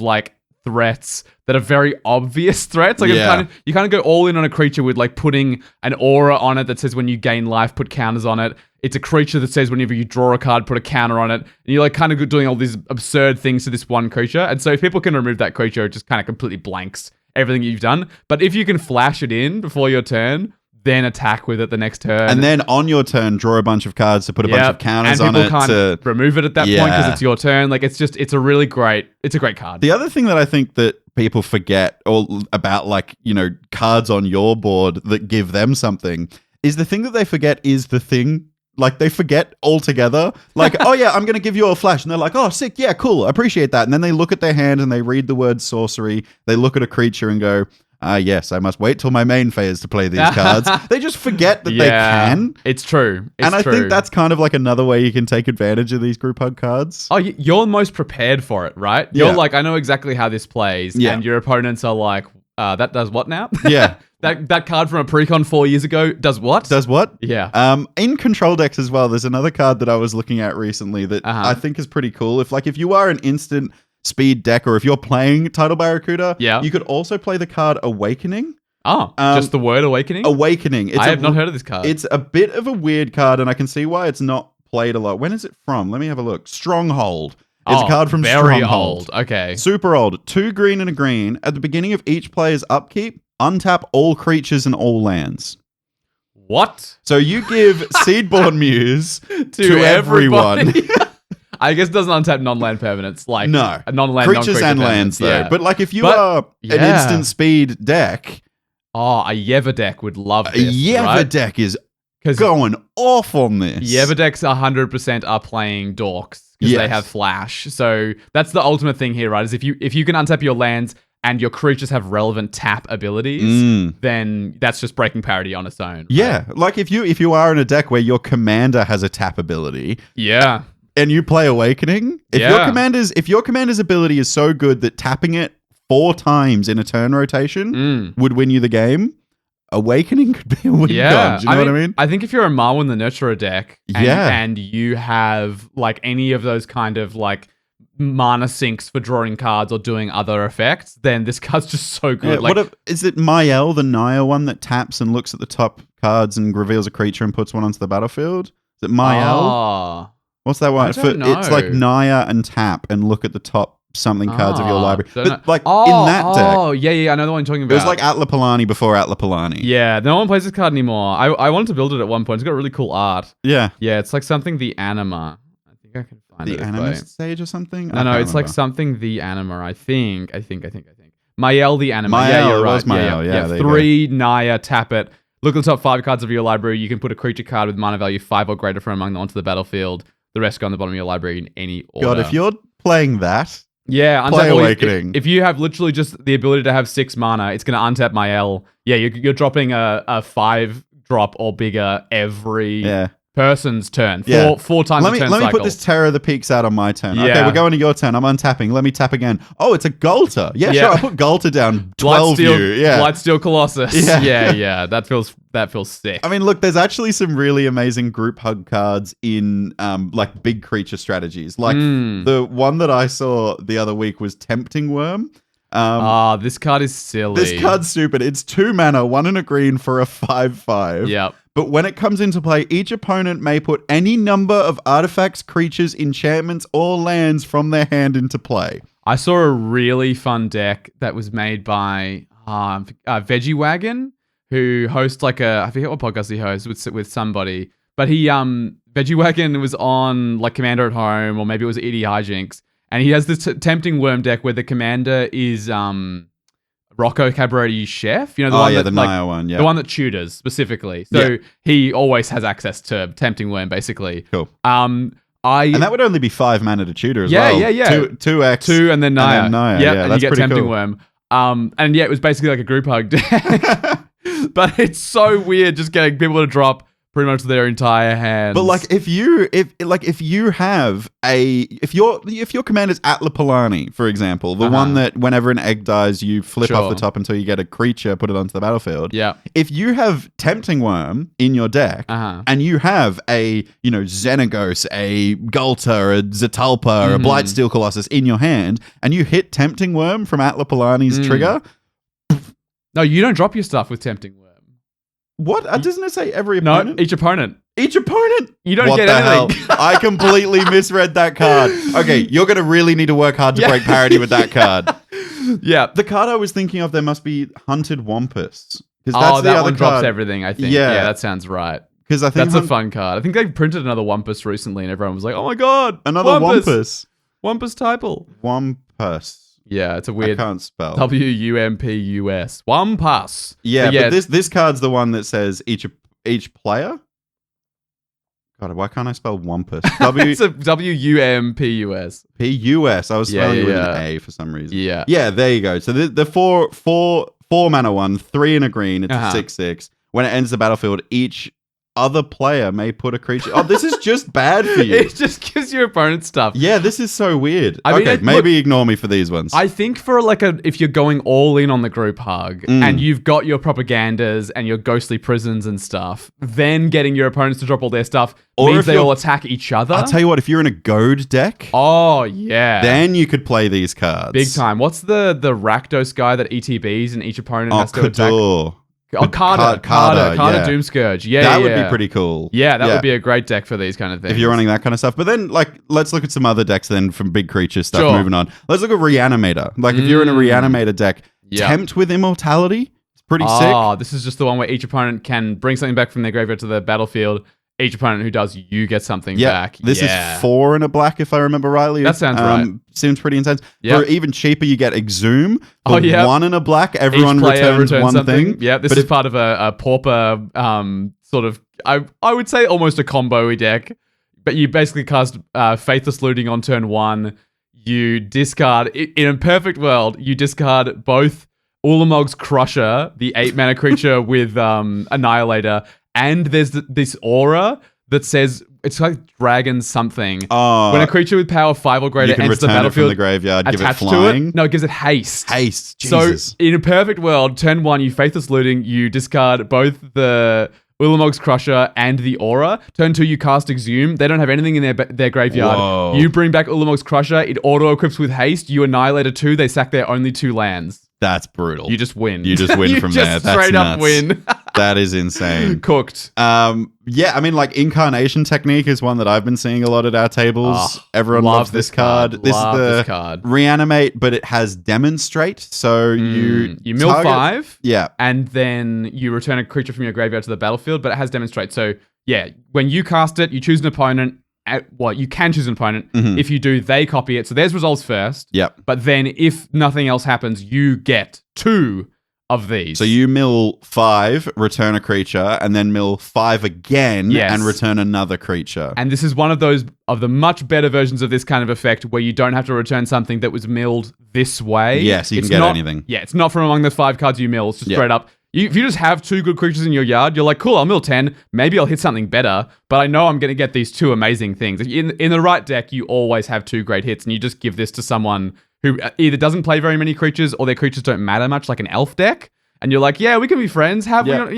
threats that are very obvious threats. You kind of go all in on a creature with putting an aura on it that says when you gain life, put counters on it. It's a creature that says whenever you draw a card, put a counter on it. And you're kind of doing all these absurd things to this one creature. And so if people can remove that creature, it just kind of completely blanks everything you've done. But if you can flash it in before your turn, then attack with it the next turn. And then on your turn, draw a bunch of cards to put a bunch of counters on it. And people can't remove it at that point because it's your turn. It's a great card. The other thing that I think that people forget about cards on your board that give them something is the thing that they forget is the thing. They forget altogether. Oh yeah, I'm going to give you a flash. And they're like, oh, sick. Yeah, cool. I appreciate that. And then they look at their hand and they read the word sorcery. They look at a creature and go, yes, I must wait till my main phase to play these cards. They just forget that they can. It's true. I think that's kind of another way you can take advantage of these group hug cards. Oh, you're most prepared for it, right? You're I know exactly how this plays. Yeah. And your opponents are that does what now? Yeah. That card from a precon 4 years ago does what? Does what? Yeah. In control decks as well, there's another card that I was looking at recently that I think is pretty cool. If you are an instant speed deck, or if you're playing Tidal Barracuda, you could also play the card Awakening. Oh, just the word Awakening? Awakening. I have not heard of this card. It's a bit of a weird card, and I can see why it's not played a lot. When is it from? Let me have a look. Stronghold. It's a card from very Stronghold. Old. Okay. Super old. 2 green and a green. At the beginning of each player's upkeep, untap all creatures and all lands. What? So you give Seedborn Muse to everyone. I guess it doesn't untap non-land permanents. No. Non-land, creatures and lands, though. Yeah. But if you are an instant speed deck... Oh, a Yeva deck would love this, A Yeva deck is going off on this. Yeva decks 100% are playing Dorks because they have flash. So that's the ultimate thing here, right? Is if you can untap your lands and your creatures have relevant tap abilities, then that's just breaking parity on its own. Yeah. Right? If you are in a deck where your commander has a tap ability... Yeah. And you play Awakening, if your commander's ability is so good that tapping it 4 times in a turn rotation would win you the game, Awakening could be a win gun. Do you know what I mean? I think if you're a Marwyn the Nurturer deck and you have any of those kind of mana sinks for drawing cards or doing other effects, then this card's just so good. Is it Mael, the Naya one that taps and looks at the top cards and reveals a creature and puts one onto the battlefield? Is it Mael? Oh. What's that one? I don't know. It's Naya and tap and look at the top something cards of your library. Don't know. But like in that deck. Oh, yeah, I know the one you're talking about. It was like Atlapalani before Atlapalani. Yeah, no one plays this card anymore. I wanted to build it at one point. It's got really cool art. Yeah. Yeah, it's like something the Anima. I think I can find The it. Animist Sage or something? No, it's like something the Anima, I think. Mael the Anima. Yeah, you're right. Was Mael. Yeah, 3 Naya, tap it. Look at the top 5 cards of your library. You can put a creature card with mana value 5 or greater from among them onto the battlefield. The rest go on the bottom of your library in any order. God, if you're playing that, yeah, play Awakening. If you have literally just the ability to have 6 mana, it's going to untap Mael. Yeah, you're dropping a 5-drop or bigger every person's turn. Four times a turn cycle. Let me put this Terror of the Peaks out on my turn. Yeah. Okay, we're going to your turn. I'm untapping. Let me tap again. Oh, it's a Gulter. Yeah, sure. I'll put Gulter down. 12 you. Yeah. Blightsteel Colossus. Yeah. That feels sick. I mean, look, there's actually some really amazing group hug cards in like big creature strategies. Like the one that I saw the other week was Tempting Worm. This card is silly. This card's stupid. It's 2 mana, 1 and a green for a 5/5. Yep. But when it comes into play, each opponent may put any number of artifacts, creatures, enchantments, or lands from their hand into play. I saw a really fun deck that was made by Veggie Wagon, who hosts like I forget what podcast he hosts with somebody, but he Veggie Wagon was on like Commander at Home, or maybe it was Edie Hijinks, and he has this Tempting Worm deck where the commander is Rocco Cabrera Chef, you know, the Naya one, the one that tutors specifically. So he always has access to Tempting Worm, basically. Cool. And that would only be 5 mana to tutor as well. Yeah. 2x. 2 and then Naya. And you get Tempting cool. Worm. And it was basically like a group hug deck. But it's so weird just getting people to drop pretty much their entire hand. But like if your commander's Atlapalani, for example, the one that whenever an egg dies, you flip off the top until you get a creature, put it onto the battlefield. Yeah. If you have Tempting Worm in your deck, and you have a Xenagos, a Gulter, a Zetalpa, or a Blightsteel Colossus in your hand, and you hit Tempting Worm from Atlapalani's trigger. No, you don't drop your stuff with Tempting Worm. What? Doesn't it say every opponent? No, each opponent. Each opponent? You don't get anything. Hell? I completely misread that card. Okay, you're going to really need to work hard to break parity with that card. Yeah. The card I was thinking of there must be Hunted Wampus. That's that one drops everything, I think. Yeah, that sounds right. Because I think that's a fun card. I think they printed another Wampus recently and everyone was like, oh my God. Another Wampus. Wampus Typal. Wampus. Yeah, it's a weird. I can't spell. Wumpus. Wampus. Yeah, but this card's the one that says each player. God, why can't I spell Wampus? It's a Wumpus. P-U-S. I was spelling it with an A for some reason. Yeah. Yeah, there you go. So the four mana one, 3 and a green. It's a 6/6. When it ends the battlefield, each other player may put a creature. Oh, this is just bad for you. It just gives your opponent stuff. Yeah, this is so weird. I mean, maybe ignore me for these ones. I think for if you're going all in on the group hug and you've got your propagandas and your ghostly prisons and stuff, then getting your opponents to drop all their stuff means they all attack each other. I'll tell you what, if you're in a goad deck, oh yeah, then you could play these cards big time. What's the Rakdos guy that ETBs and each opponent has to attack? Carter Doomscourge. Yeah, that would be pretty cool. Yeah, that would be a great deck for these kind of things. If you're running that kind of stuff. But then, let's look at some other decks then from big creature stuff. Sure. Moving on. Let's look at Reanimator. If you're in a Reanimator deck, Tempt with Immortality. It's pretty sick. Oh, this is just the one where each opponent can bring something back from their graveyard to the battlefield. Each opponent who does, you get something back. This is 4 and a black, if I remember rightly. That sounds right. Seems pretty intense. For even cheaper, you get Exhume. For 1 and a black, everyone returns one something. thing. Yeah, this is part of a pauper sort of, I would say almost a combo-y deck. But you basically cast Faithless Looting on turn 1. You discard, in a perfect world, you discard both Ulamog's Crusher, the 8-mana creature with Annihilator, and there's this aura that says, it's like dragon something. When a creature with power 5 or greater enters the battlefield, from the graveyard, give it attached flying. to it. No, it gives it haste. Haste, Jesus. So in a perfect world, turn 1, you Faithless Looting, you discard both the Ulamog's Crusher and the aura. Turn 2, you cast Exhume. They don't have anything in their graveyard. Whoa. You bring back Ulamog's Crusher. It auto-equips with haste. You annihilate a 2. They sack their only 2 lands. That's brutal. You just win. You just win from there. That's straight up nuts. win. That is insane. Cooked. Yeah, I mean, like, incarnation technique is one that I've been seeing a lot at our tables. Oh, Everyone love loves this card. Love this card. Reanimate, but it has demonstrate. So you mill 5. Yeah. And then you return a creature from your graveyard to the battlefield, but it has demonstrate. So yeah, when you cast it, you choose an opponent. You can choose an opponent. Mm-hmm. If you do, they copy it. So theirs resolves first. Yep. But then if nothing else happens, you get 2 of these. So you mill 5, return a creature, and then mill 5 again and return another creature. And this is one of those of the much better versions of this kind of effect where you don't have to return something that was milled this way. Yes, you can get anything. Yeah, it's not from among the 5 cards you mill. It's just straight up. If you just have 2 good creatures in your yard, you're like, cool, I'll mill 10. Maybe I'll hit something better, but I know I'm going to get these 2 amazing things. In the right deck, you always have 2 great hits, and you just give this to someone who either doesn't play very many creatures or their creatures don't matter much, like an elf deck. And you're like, yeah, we can be friends. You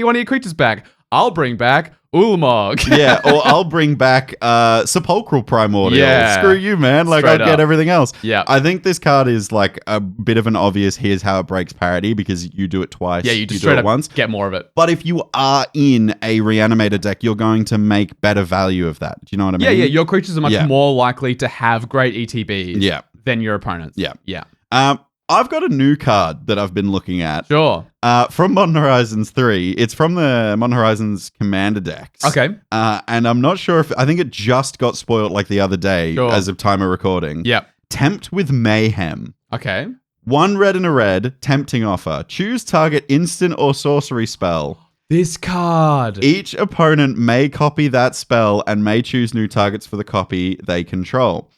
want your creatures back? I'll bring back Ulamog. Yeah, or I'll bring back Sepulchral Primordial. Yeah. Screw you, man. Like, Straight I'll get up. everything else. Yeah. I think this card is like a bit of an obvious here's how it breaks parity because you do it twice. Yeah, you just do straight it up once. get more of it. But if you are in a Reanimator deck, you're going to make better value of that. Do you know what I mean? Yeah, your creatures are much more likely to have great ETBs than your opponents. Yeah. I've got a new card that I've been looking at. Sure. From Modern Horizons 3. It's from the Modern Horizons Commander decks. Okay. And I'm not sure I think it just got spoiled like the other day as of time of recording. Yep. Tempt with Mayhem. Okay. 1 red and a red, tempting offer. Choose target instant or sorcery spell. This card. Each opponent may copy that spell and may choose new targets for the copy they control.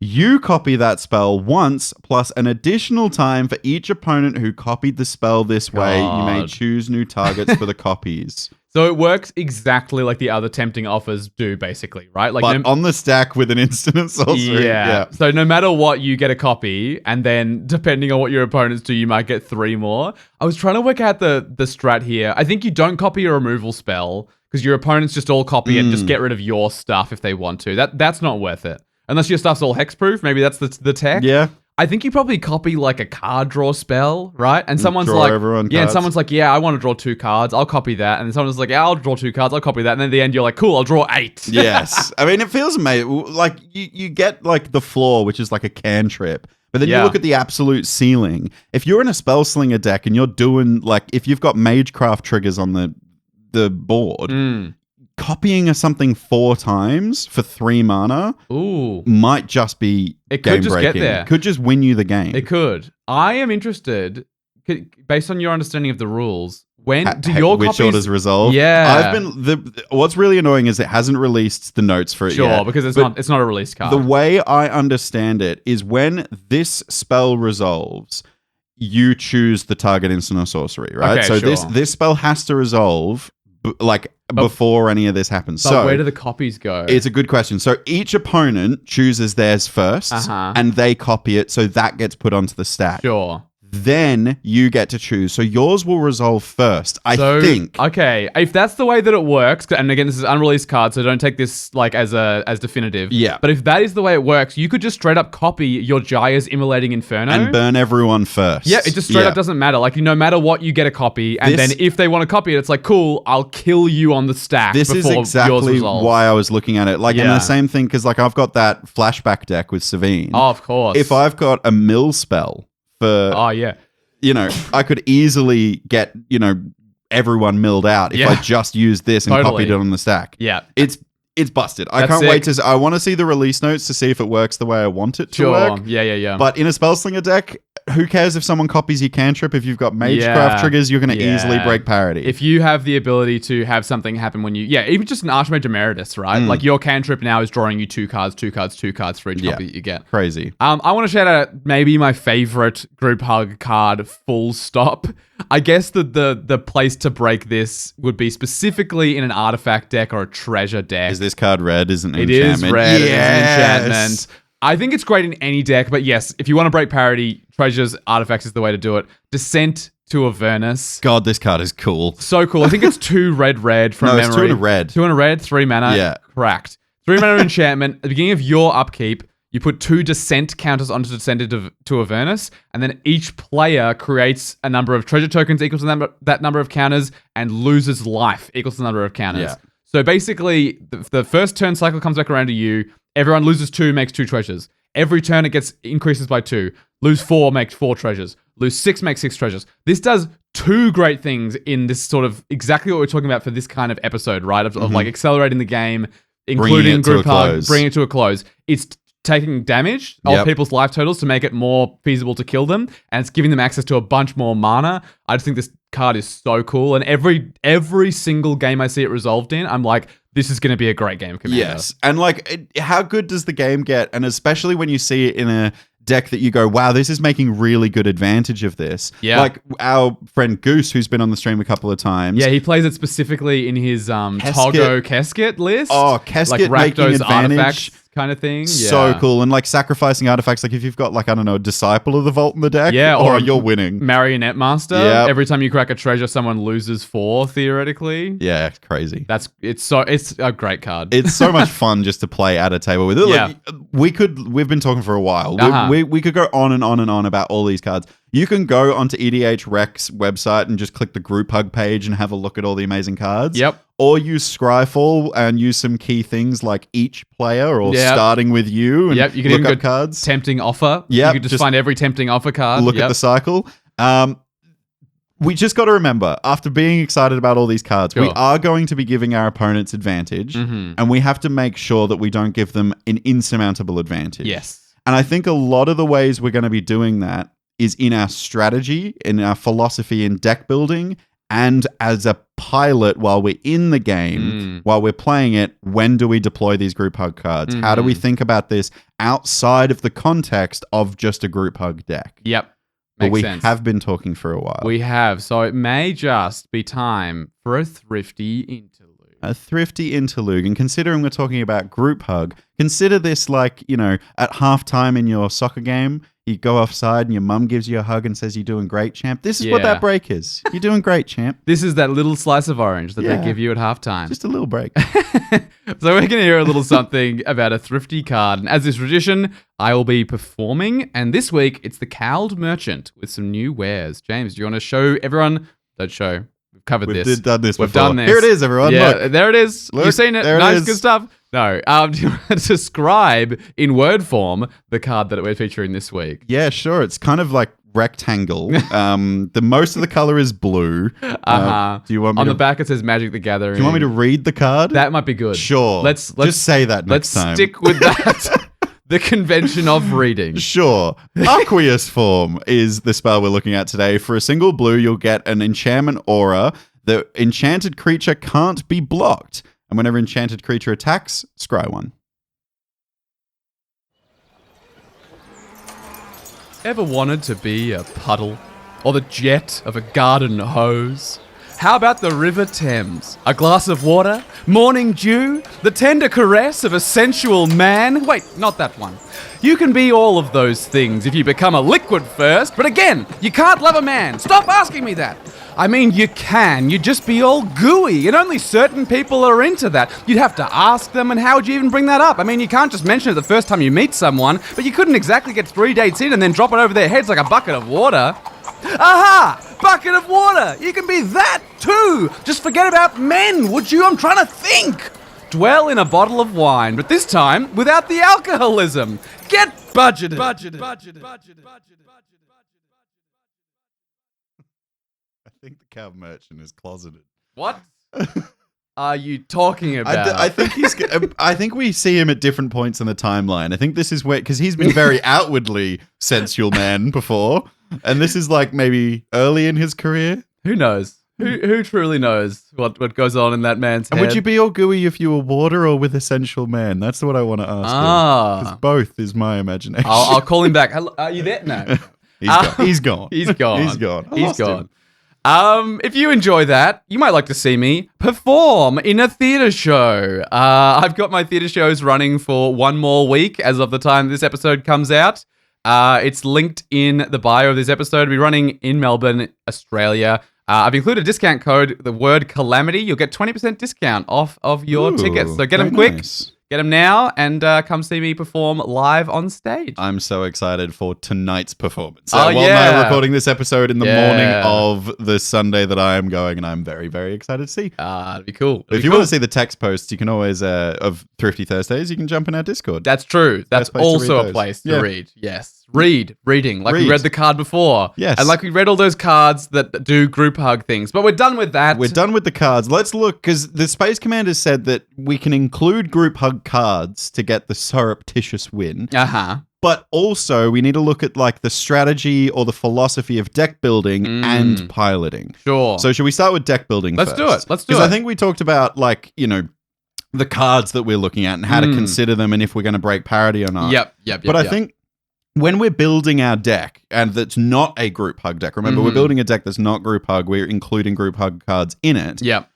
You copy that spell once, plus an additional time for each opponent who copied the spell this way. You may choose new targets for the copies. So it works exactly like the other tempting offers do, basically, right? Like, but on the stack with an instant and sorcery. Yeah. So no matter what, you get a copy, and then depending on what your opponents do, you might get 3 more. I was trying to work out the strat here. I think you don't copy a removal spell because your opponents just all copy it and just get rid of your stuff if they want to. That's not worth it. Unless your stuff's all hexproof, maybe that's the tech. Yeah. I think you probably copy like a card draw spell, right? And someone's draw like, everyone yeah, and cards. someone's like, yeah, I want to draw 2 cards. I'll copy that. And then someone's like, yeah, I'll draw 2 cards. I'll copy that. And then at the end, you're like, cool, I'll draw 8. Yes. I mean, it feels amazing. Like, you get like the floor, which is like a cantrip. But then you look at the absolute ceiling. If you're in a Spellslinger deck and you're doing like, if you've got Magecraft triggers on the board, copying something 4 times for 3 mana might just be it could just game-breaking. get there. Could just win you the game. It could. I am interested, based on your understanding of the rules, when do your which copies... orders resolve? Yeah. What's really annoying is it hasn't released the notes for it yet. Sure, because it's not a release card. The way I understand it is when this spell resolves, you choose the target instant or sorcery, right? Okay, so sure. this spell has to resolve before any of this happens. But so where do the copies go? it's a good question. So each opponent chooses theirs first, and they copy it, so that gets put onto the stack. Sure. Then you get to choose. So yours will resolve first, I think. Okay, if that's the way that it works, and again, this is unreleased card, so don't take this like as definitive. Yeah. But if that is the way it works, you could just straight up copy your Jaya's Immolating Inferno And burn everyone first. Yeah, it just straight up doesn't matter. Like, no matter what, you get a copy, and then if they want to copy it, it's like, cool, I'll kill you on the stack. This is before yours exactly resolves. why I was looking at it. Like, and the same thing, because like I've got that flashback deck with Savine. Oh, of course. If I've got a mill spell for... Oh, yeah. I could easily get, everyone milled out if I just used this and copied it on the stack. Yeah. It's busted. I That's can't sick. wait to... I want to see the release notes to see if it works the way I want it to work. Yeah. But in a Spellslinger deck, who cares if someone copies your cantrip? If you've got Magecraft triggers, you're going to easily break parity. If you have the ability to have something happen when you... Yeah, even just an Archmage Emeritus, right? Like, your cantrip now is drawing you 2 cards for each copy that you get. Crazy. I want to shout out maybe my favorite group hug card, full stop. I guess the place to break this would be specifically in an artifact deck or a treasure deck. Is this card red? Isn't it? It is red. It is an enchantment. I think it's great in any deck, but yes, if you want to break parity, treasures, artifacts is the way to do it. Descent to Avernus. God, this card is cool. So cool. I think it's 2 red from memory. It's 2 and a red. 2 and a red, 3 mana. Yeah. Cracked. 3 mana enchantment. At the beginning of your upkeep, You put 2 descent counters onto Descendant to Avernus, and then each player creates a number of treasure tokens equal to that number of counters, and loses life equals to the number of counters. Yeah. So basically, the first turn cycle comes back around to you. Everyone loses 2, makes 2 treasures. Every turn it increases by 2. Lose 4, makes 4 treasures. Lose 6, makes 6 treasures. This does 2 great things in this sort of exactly what we're talking about for this kind of episode, right? Of like accelerating the game, including group hug, bringing it to a close. It's taking damage of people's life totals to make it more feasible to kill them, and it's giving them access to a bunch more mana. I just think this card is so cool, and every single game I see it resolved in, I'm like, this is going to be a great game, Commander. Yes, and like, how good does the game get? And especially when you see it in a deck that you go, wow, this is making really good advantage of this. Yeah. Like our friend Goose, who's been on the stream a couple of times. Yeah, he plays it specifically in his Togo Kesket list. Oh, Kesket like making Rakdos advantage. artifacts kind of thing. So cool. And like sacrificing artifacts, like if you've got like, I don't know, a Disciple of the Vault in the deck, or you're winning. Marionette Master. Yep. Every time you crack a treasure, someone loses 4, theoretically. Yeah, it's crazy. It's a great card. It's so much fun just to play at a table with it. Yeah. Like, we've been talking for a while. We could go on and on and on about all these cards. You can go onto EDH Rec's website and just click the group hug page and have a look at all the amazing cards. Yep. Or use Scryfall and use some key things like each player or starting with you. And you can look even up cards. Tempting offer. Yeah, you could just find every tempting offer card. Look at the cycle. We just got to remember, after being excited about all these cards, we are going to be giving our opponents advantage, and we have to make sure that we don't give them an insurmountable advantage. Yes. And I think a lot of the ways we're going to be doing that is in our strategy, in our philosophy in deck building, and as a pilot while we're in the game, while we're playing it, when do we deploy these group hug cards? How do we think about this outside of the context of just a group hug deck? Yep. But we have been talking for a while. We have. So it may just be time for a thrifty interlude. A thrifty interlude. And considering we're talking about group hug, consider this like, at halftime in your soccer game, you go offside and your mum gives you a hug and says, you're doing great, champ. This is what that break is. You're doing great, champ. This is that little slice of orange that they give you at halftime. Just a little break. So we're going to hear a little something about a thrifty card. And as is tradition, I will be performing. And this week, it's the Cowled Merchant with some new wares. James, do you want to show everyone? Don't show. We've covered this. We've done this We've before. done this. Here it is, everyone. Yeah, Look. there it is. Look, You've seen it. Nice, good stuff. No. Do you want to describe in word form the card that we're featuring this week? Yeah, sure. It's kind of like rectangle. The most of the color is blue. Do you want me on the back it says Magic the Gathering. Do you want me to read the card? That might be good. Sure. Let's just say that next time. Let's stick with that. The convention of reading. Sure. Aqueous Form is the spell we're looking at today. For a single blue, you'll get an enchantment aura. The enchanted creature can't be blocked. And whenever enchanted creature attacks, scry 1. Ever wanted to be a puddle? Or the jet of a garden hose? How about the River Thames? A glass of water? Morning dew? The tender caress of a sensual man? Wait, not that one. You can be all of those things if you become a liquid first, but again, you can't love a man. Stop asking me that. I mean, you can. You'd just be all gooey, and only certain people are into that. You'd have to ask them, and how would you even bring that up? I mean, you can't just mention it the first time you meet someone, but you couldn't exactly get 3 dates in and then drop it over their heads like a bucket of water. Aha! Bucket of water! You can be that too! Just forget about men, would you? I'm trying to think! Dwell in a bottle of wine, but this time without the alcoholism. Get budgeted! I think the cow merchant is closeted. What are you talking about? I think I think we see him at different points in the timeline. I think this is where, because he's been very outwardly sensual man before, and this is like maybe early in his career. Who knows? Who truly knows what goes on in that man's head? And would you be all gooey if you were water or with a sensual man? That's what I want to ask him. Because both is my imagination. I'll call him back. Hello, are you there? No. He's gone. He's gone. He's gone. He's gone. If you enjoy that, you might like to see me perform in a theatre show. I've got my theatre shows running for one more week as of the time this episode comes out. It's linked in the bio of this episode. I'll be running in Melbourne, Australia. I've included a discount code, the word Calamity. You'll get 20% discount off of your tickets. So get them quick. Nice. get them now and come see me perform live on stage. I'm so excited for tonight's performance. Walt and I are recording this episode in the morning of the Sunday that I am going, and I'm very, very excited to see. It'd be cool. If you want to see the text posts, you can always, of Thrifty Thursdays, you can jump in our Discord. That's true. That's also a place to read. Yes. Reading. We read the card before. Yes. And we read all those cards that do group hug things. But we're done with that. We're done with the cards. Let's look, because the Space Commander said that we can include group hug cards to get the surreptitious win. Uh-huh. But also, we need to look at the strategy or the philosophy of deck building and piloting. Sure. So should we start with deck building Let's first? do it. Let's do it. Because I think we talked about, the cards that we're looking at and how to consider them and if we're going to break parity or not. Yep. But I think when we're building our deck, and that's not a group hug deck, remember, we're building a deck that's not group hug, we're including group hug cards in it. Yep.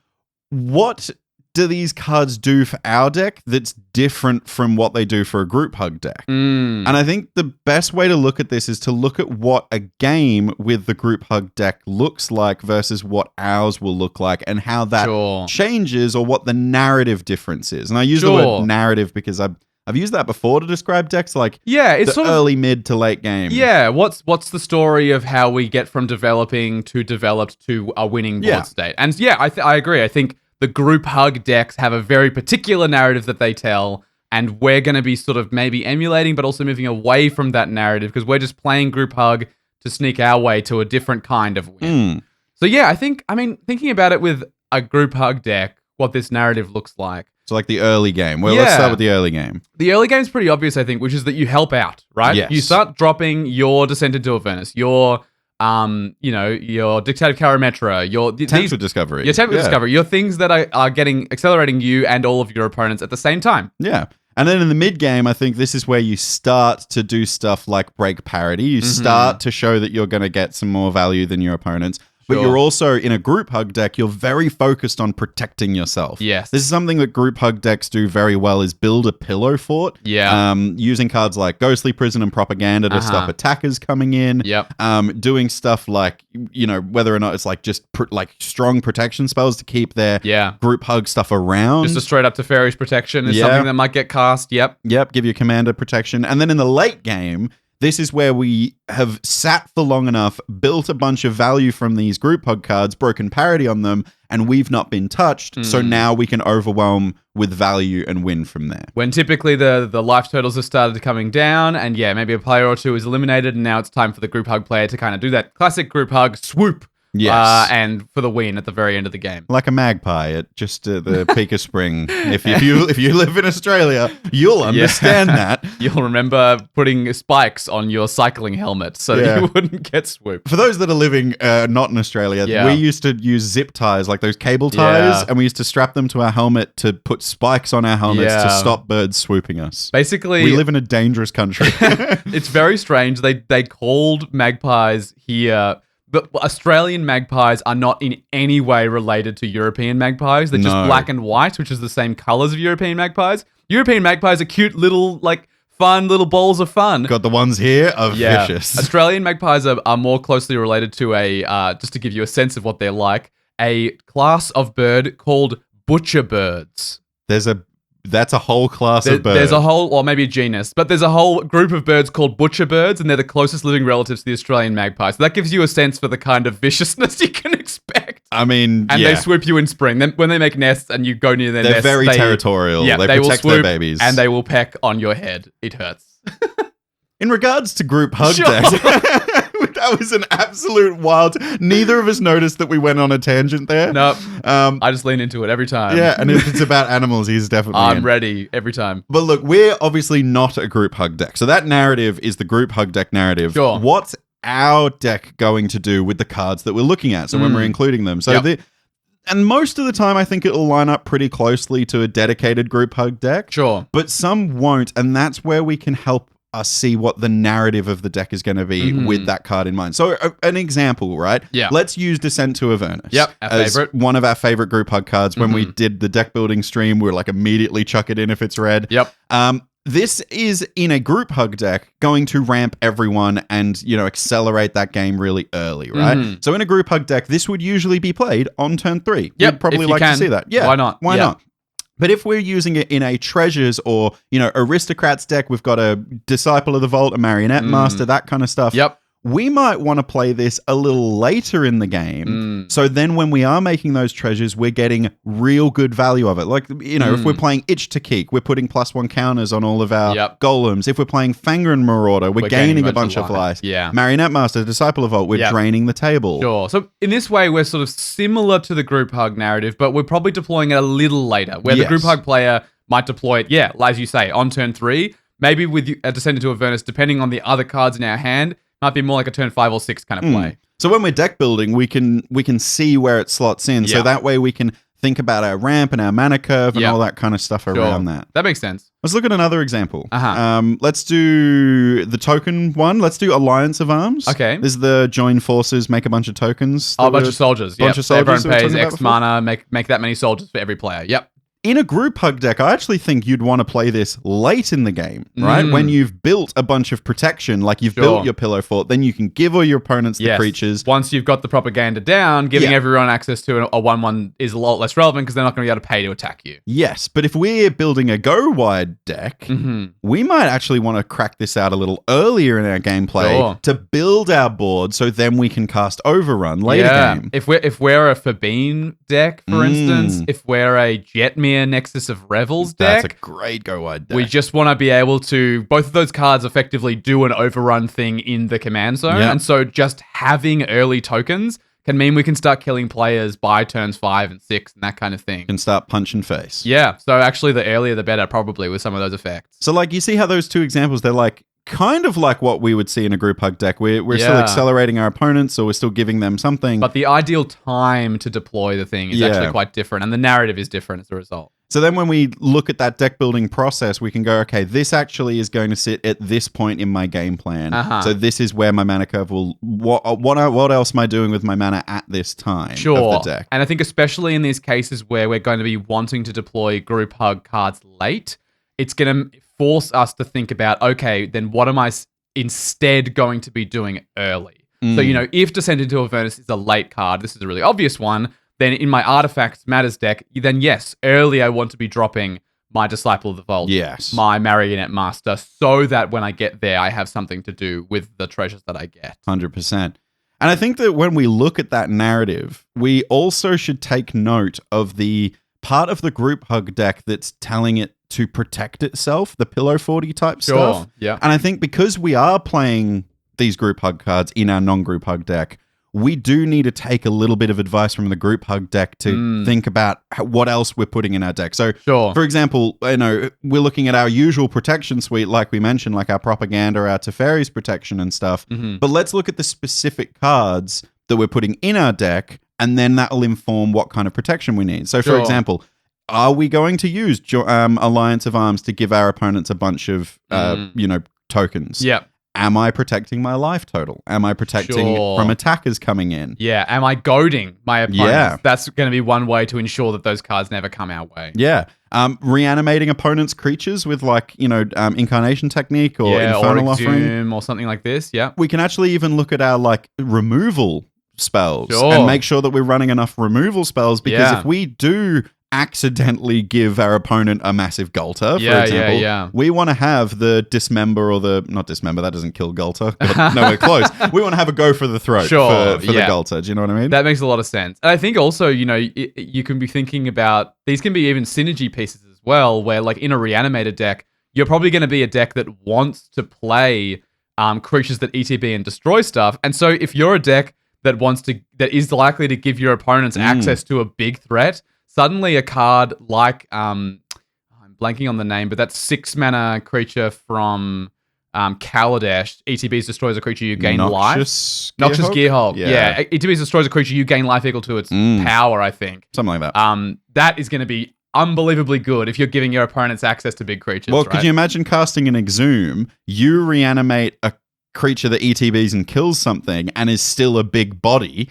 What do these cards do for our deck that's different from what they do for a group hug deck? And I think the best way to look at this is to look at what a game with the group hug deck looks like versus what ours will look like and how that changes or what the narrative difference is. And I use the word narrative because I've used that before to describe decks it's the sort of early, mid to late game. Yeah, what's the story of how we get from developing to developed to a winning board state? And I agree. I think the group hug decks have a very particular narrative that they tell, and we're going to be sort of maybe emulating, but also moving away from that narrative because we're just playing group hug to sneak our way to a different kind of win. So thinking about it with a group hug deck, what this narrative looks like. So the early game. Well, let's start with the early game. The early game's pretty obvious, I think, which is that you help out, right? Yes. You start dropping your Descent into Avernus, your Dictative Karametra, your Attempts with Discovery. Your Attempt with Discovery, your things that are accelerating you and all of your opponents at the same time. Yeah. And then in the mid game, I think this is where you start to do stuff like break parity. You start to show that you're going to get some more value than your opponents. But you're also, in a group hug deck, you're very focused on protecting yourself. Yes. This is something that group hug decks do very well, is build a pillow fort. Yeah. Using cards like Ghostly Prison and Propaganda to stop attackers coming in. Yep. Doing stuff like, whether or not it's just strong protection spells to keep their group hug stuff around. Just a straight up Teferi's protection is something that might get cast. Yep. Give your commander protection. And then in the late game, this is where we have sat for long enough, built a bunch of value from these group hug cards, broken parity on them, and we've not been touched. So now we can overwhelm with value and win from there. When typically the life totals have started coming down and maybe a player or two is eliminated and now it's time for the group hug player to kind of do that classic group hug swoop. Yes. And for the win at the very end of the game. Like a magpie at just the peak of spring. If you live in Australia, you'll understand that. You'll remember putting spikes on your cycling helmet so that you wouldn't get swooped. For those that are living not in Australia, we used to use zip ties, like those cable ties, and we used to strap them to our helmet to put spikes on our helmets to stop birds swooping us. Basically, we live in a dangerous country. It's very strange. They called magpies here. But Australian magpies are not in any way related to European magpies. They're just black and white, which is the same colors of European magpies. European magpies are cute little, fun little balls of fun. Got the ones here are vicious. Australian magpies are more closely related to just to give you a sense of what they're like, a class of bird called butcher birds. That's a whole class of birds. There's a whole, or maybe a genus, but there's a whole group of birds called butcher birds, and they're the closest living relatives to the Australian magpie. So that gives you a sense for the kind of viciousness you can expect. I mean, and they swoop you in spring. Then when they make nests and you go near their nests, they're very territorial. Yeah, they protect their babies. And they will peck on your head. It hurts. In regards to group hug decks, that was an absolute wild. Neither of us noticed that we went on a tangent there. Nope. I just lean into it every time. Yeah, and if it's about animals, he's definitely I'm ready every time. But look, we're obviously not a group hug deck. So that narrative is the group hug deck narrative. Sure. What's our deck going to do with the cards that we're looking at? So when we're including them. So and most of the time, I think it'll line up pretty closely to a dedicated group hug deck. Sure. But some won't, and that's where we can help us see what the narrative of the deck is going to be with that card in mind. So an example, right? Yeah. Let's use Descent to Avernus. Yep, our favorite. One of our favorite group hug cards. When we did the deck building stream, we were immediately chuck it in if it's red. Yep. This is, in a group hug deck, going to ramp everyone and, accelerate that game really early, right? So in a group hug deck, this would usually be played on turn 3. Yep, You'd probably if you like can. to see that. Yeah. Why not? Why not? But if we're using it in a treasures or, aristocrats deck, we've got a Disciple of the Vault, a Marionette Master, that kind of stuff. Yep. We might want to play this a little later in the game. So then when we are making those treasures, we're getting real good value of it. Like, if we're playing Itch to Keek, we're putting +1 counters on all of our golems. If we're playing Fangren Marauder, we're gaining a bunch of life. Yeah. Marionette Master, Disciple of Vault, we're draining the table. Sure. So in this way, we're sort of similar to the group hug narrative, but we're probably deploying it a little later, where the group hug player might deploy it, as you say, on turn 3, maybe with a Descent into Avernus, depending on the other cards in our hand. Might be more like a turn 5 or 6 kind of play. So when we're deck building, we can see where it slots in. So that way we can think about our ramp and our mana curve and all that kind of stuff around that. That makes sense. Let's look at another example. Let's do the token one. Let's do Alliance of Arms. Okay. This is the join forces, make a bunch of tokens. A bunch of soldiers. Bunch of soldiers. Everyone pays X mana, make that many soldiers for every player. Yep. In a group hug deck, I actually think you'd want to play this late in the game, right? When you've built a bunch of protection, like you've built your pillow fort, then you can give all your opponents the creatures. Once you've got the propaganda down, giving everyone access to a 1/1 is a lot less relevant because they're not going to be able to pay to attack you. Yes, but if we're building a go-wide deck, we might actually want to crack this out a little earlier in our gameplay to build our board so then we can cast Overrun later game. If we're a Fabine deck, for instance, if we're a Jetmir Nexus of Revels deck. That's a great go-wide deck. We just want to be able to, both of those cards effectively do an overrun thing in the command zone. And so just having early tokens can mean we can start killing players by turns 5 and 6 and that kind of thing. Can start punching face. Yeah. So actually the earlier the better, probably, with some of those effects. So like you see how those two examples, they're like kind of like what we would see in a group hug deck. We're still accelerating our opponents, or we're still giving them something. But the ideal time to deploy the thing is actually quite different, and the narrative is different as a result. So then when we look at that deck building process, we can go, okay, this actually is going to sit at this point in my game plan. So this is where my mana curve will... What else am I doing with my mana at this time of the deck? And I think especially in these cases where we're going to be wanting to deploy group hug cards late, it's going to force us to think about, okay, then what am I instead going to be doing early? So, if Descent into Avernus is a late card, this is a really obvious one, then in my Artifacts Matters deck, then yes, early I want to be dropping my Disciple of the Vault, my Marionette Master, so that when I get there, I have something to do with the treasures that I get. 100%. And I think that when we look at that narrative, we also should take note of the part of the group hug deck that's telling it to protect itself, the Pillow 40 type stuff. Yeah. And I think because we are playing these group hug cards in our non-group hug deck, we do need to take a little bit of advice from the group hug deck to think about what else we're putting in our deck. So, for example, we're looking at our usual protection suite, like we mentioned, like our Propaganda, our Teferi's protection and stuff. But let's look at the specific cards that we're putting in our deck, and then that will inform what kind of protection we need. So, for example, are we going to use Alliance of Arms to give our opponents a bunch of, tokens? Yeah. Am I protecting my life total? Am I protecting from attackers coming in? Yeah. Am I goading my opponents? Yeah. That's going to be one way to ensure that those cards never come our way. Yeah. Reanimating opponents' creatures with Incarnation Technique or Infernal Offering. Or something like this. Yeah. We can actually even look at our removal spells and make sure that we're running enough removal spells, because if we do accidentally give our opponent a massive Gulter, for example, we want to have the Dismember or not Dismember, that doesn't kill Gulter. Nowhere close. We want to have a go for the throat for the Gulter. Do you know what I mean? That makes a lot of sense. And I think also, you can be thinking about, these can be even synergy pieces as well, where like in a reanimated deck, you're probably going to be a deck that wants to play creatures that ETB and destroy stuff. And so if you're a deck that is likely to give your opponents access to a big threat, suddenly a card like, I'm blanking on the name, but that 6 mana creature from Kaladesh, ETBs destroys a creature, you gain life. Noxious Gearhulk. Yeah. ETBs destroys a creature, you gain life equal to its power, I think. Something like that. That is going to be unbelievably good if you're giving your opponents access to big creatures. Well, could you imagine casting an Exhume, you reanimate a creature that ETBs and kills something and is still a big body,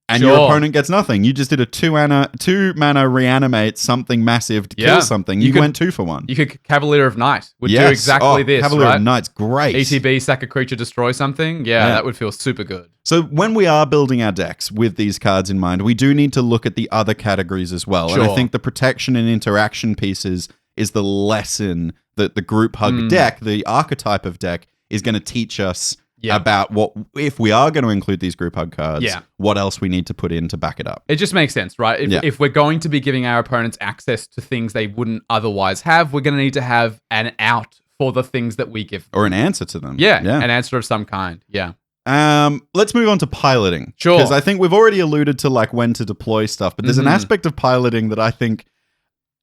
And your opponent gets nothing. You just did a 2-mana reanimate something massive to kill something. You went 2 for 1. You could Cavalier of Night would do exactly this, Cavalier right? of Night's great. ETB, sack a creature, destroy something. Yeah, that would feel super good. So when we are building our decks with these cards in mind, we do need to look at the other categories as well. Sure. And I think the protection and interaction pieces is the lesson that the group hug deck, the archetype of deck, is going to teach us about what, if we are going to include these group hug cards, what else we need to put in to back it up. It just makes sense, right? If we're going to be giving our opponents access to things they wouldn't otherwise have, we're going to need to have an out for the things that we give them. Or an answer to them. Yeah, an answer of some kind. Yeah. Let's move on to piloting. Sure. Because I think we've already alluded to like when to deploy stuff, but there's an aspect of piloting that I think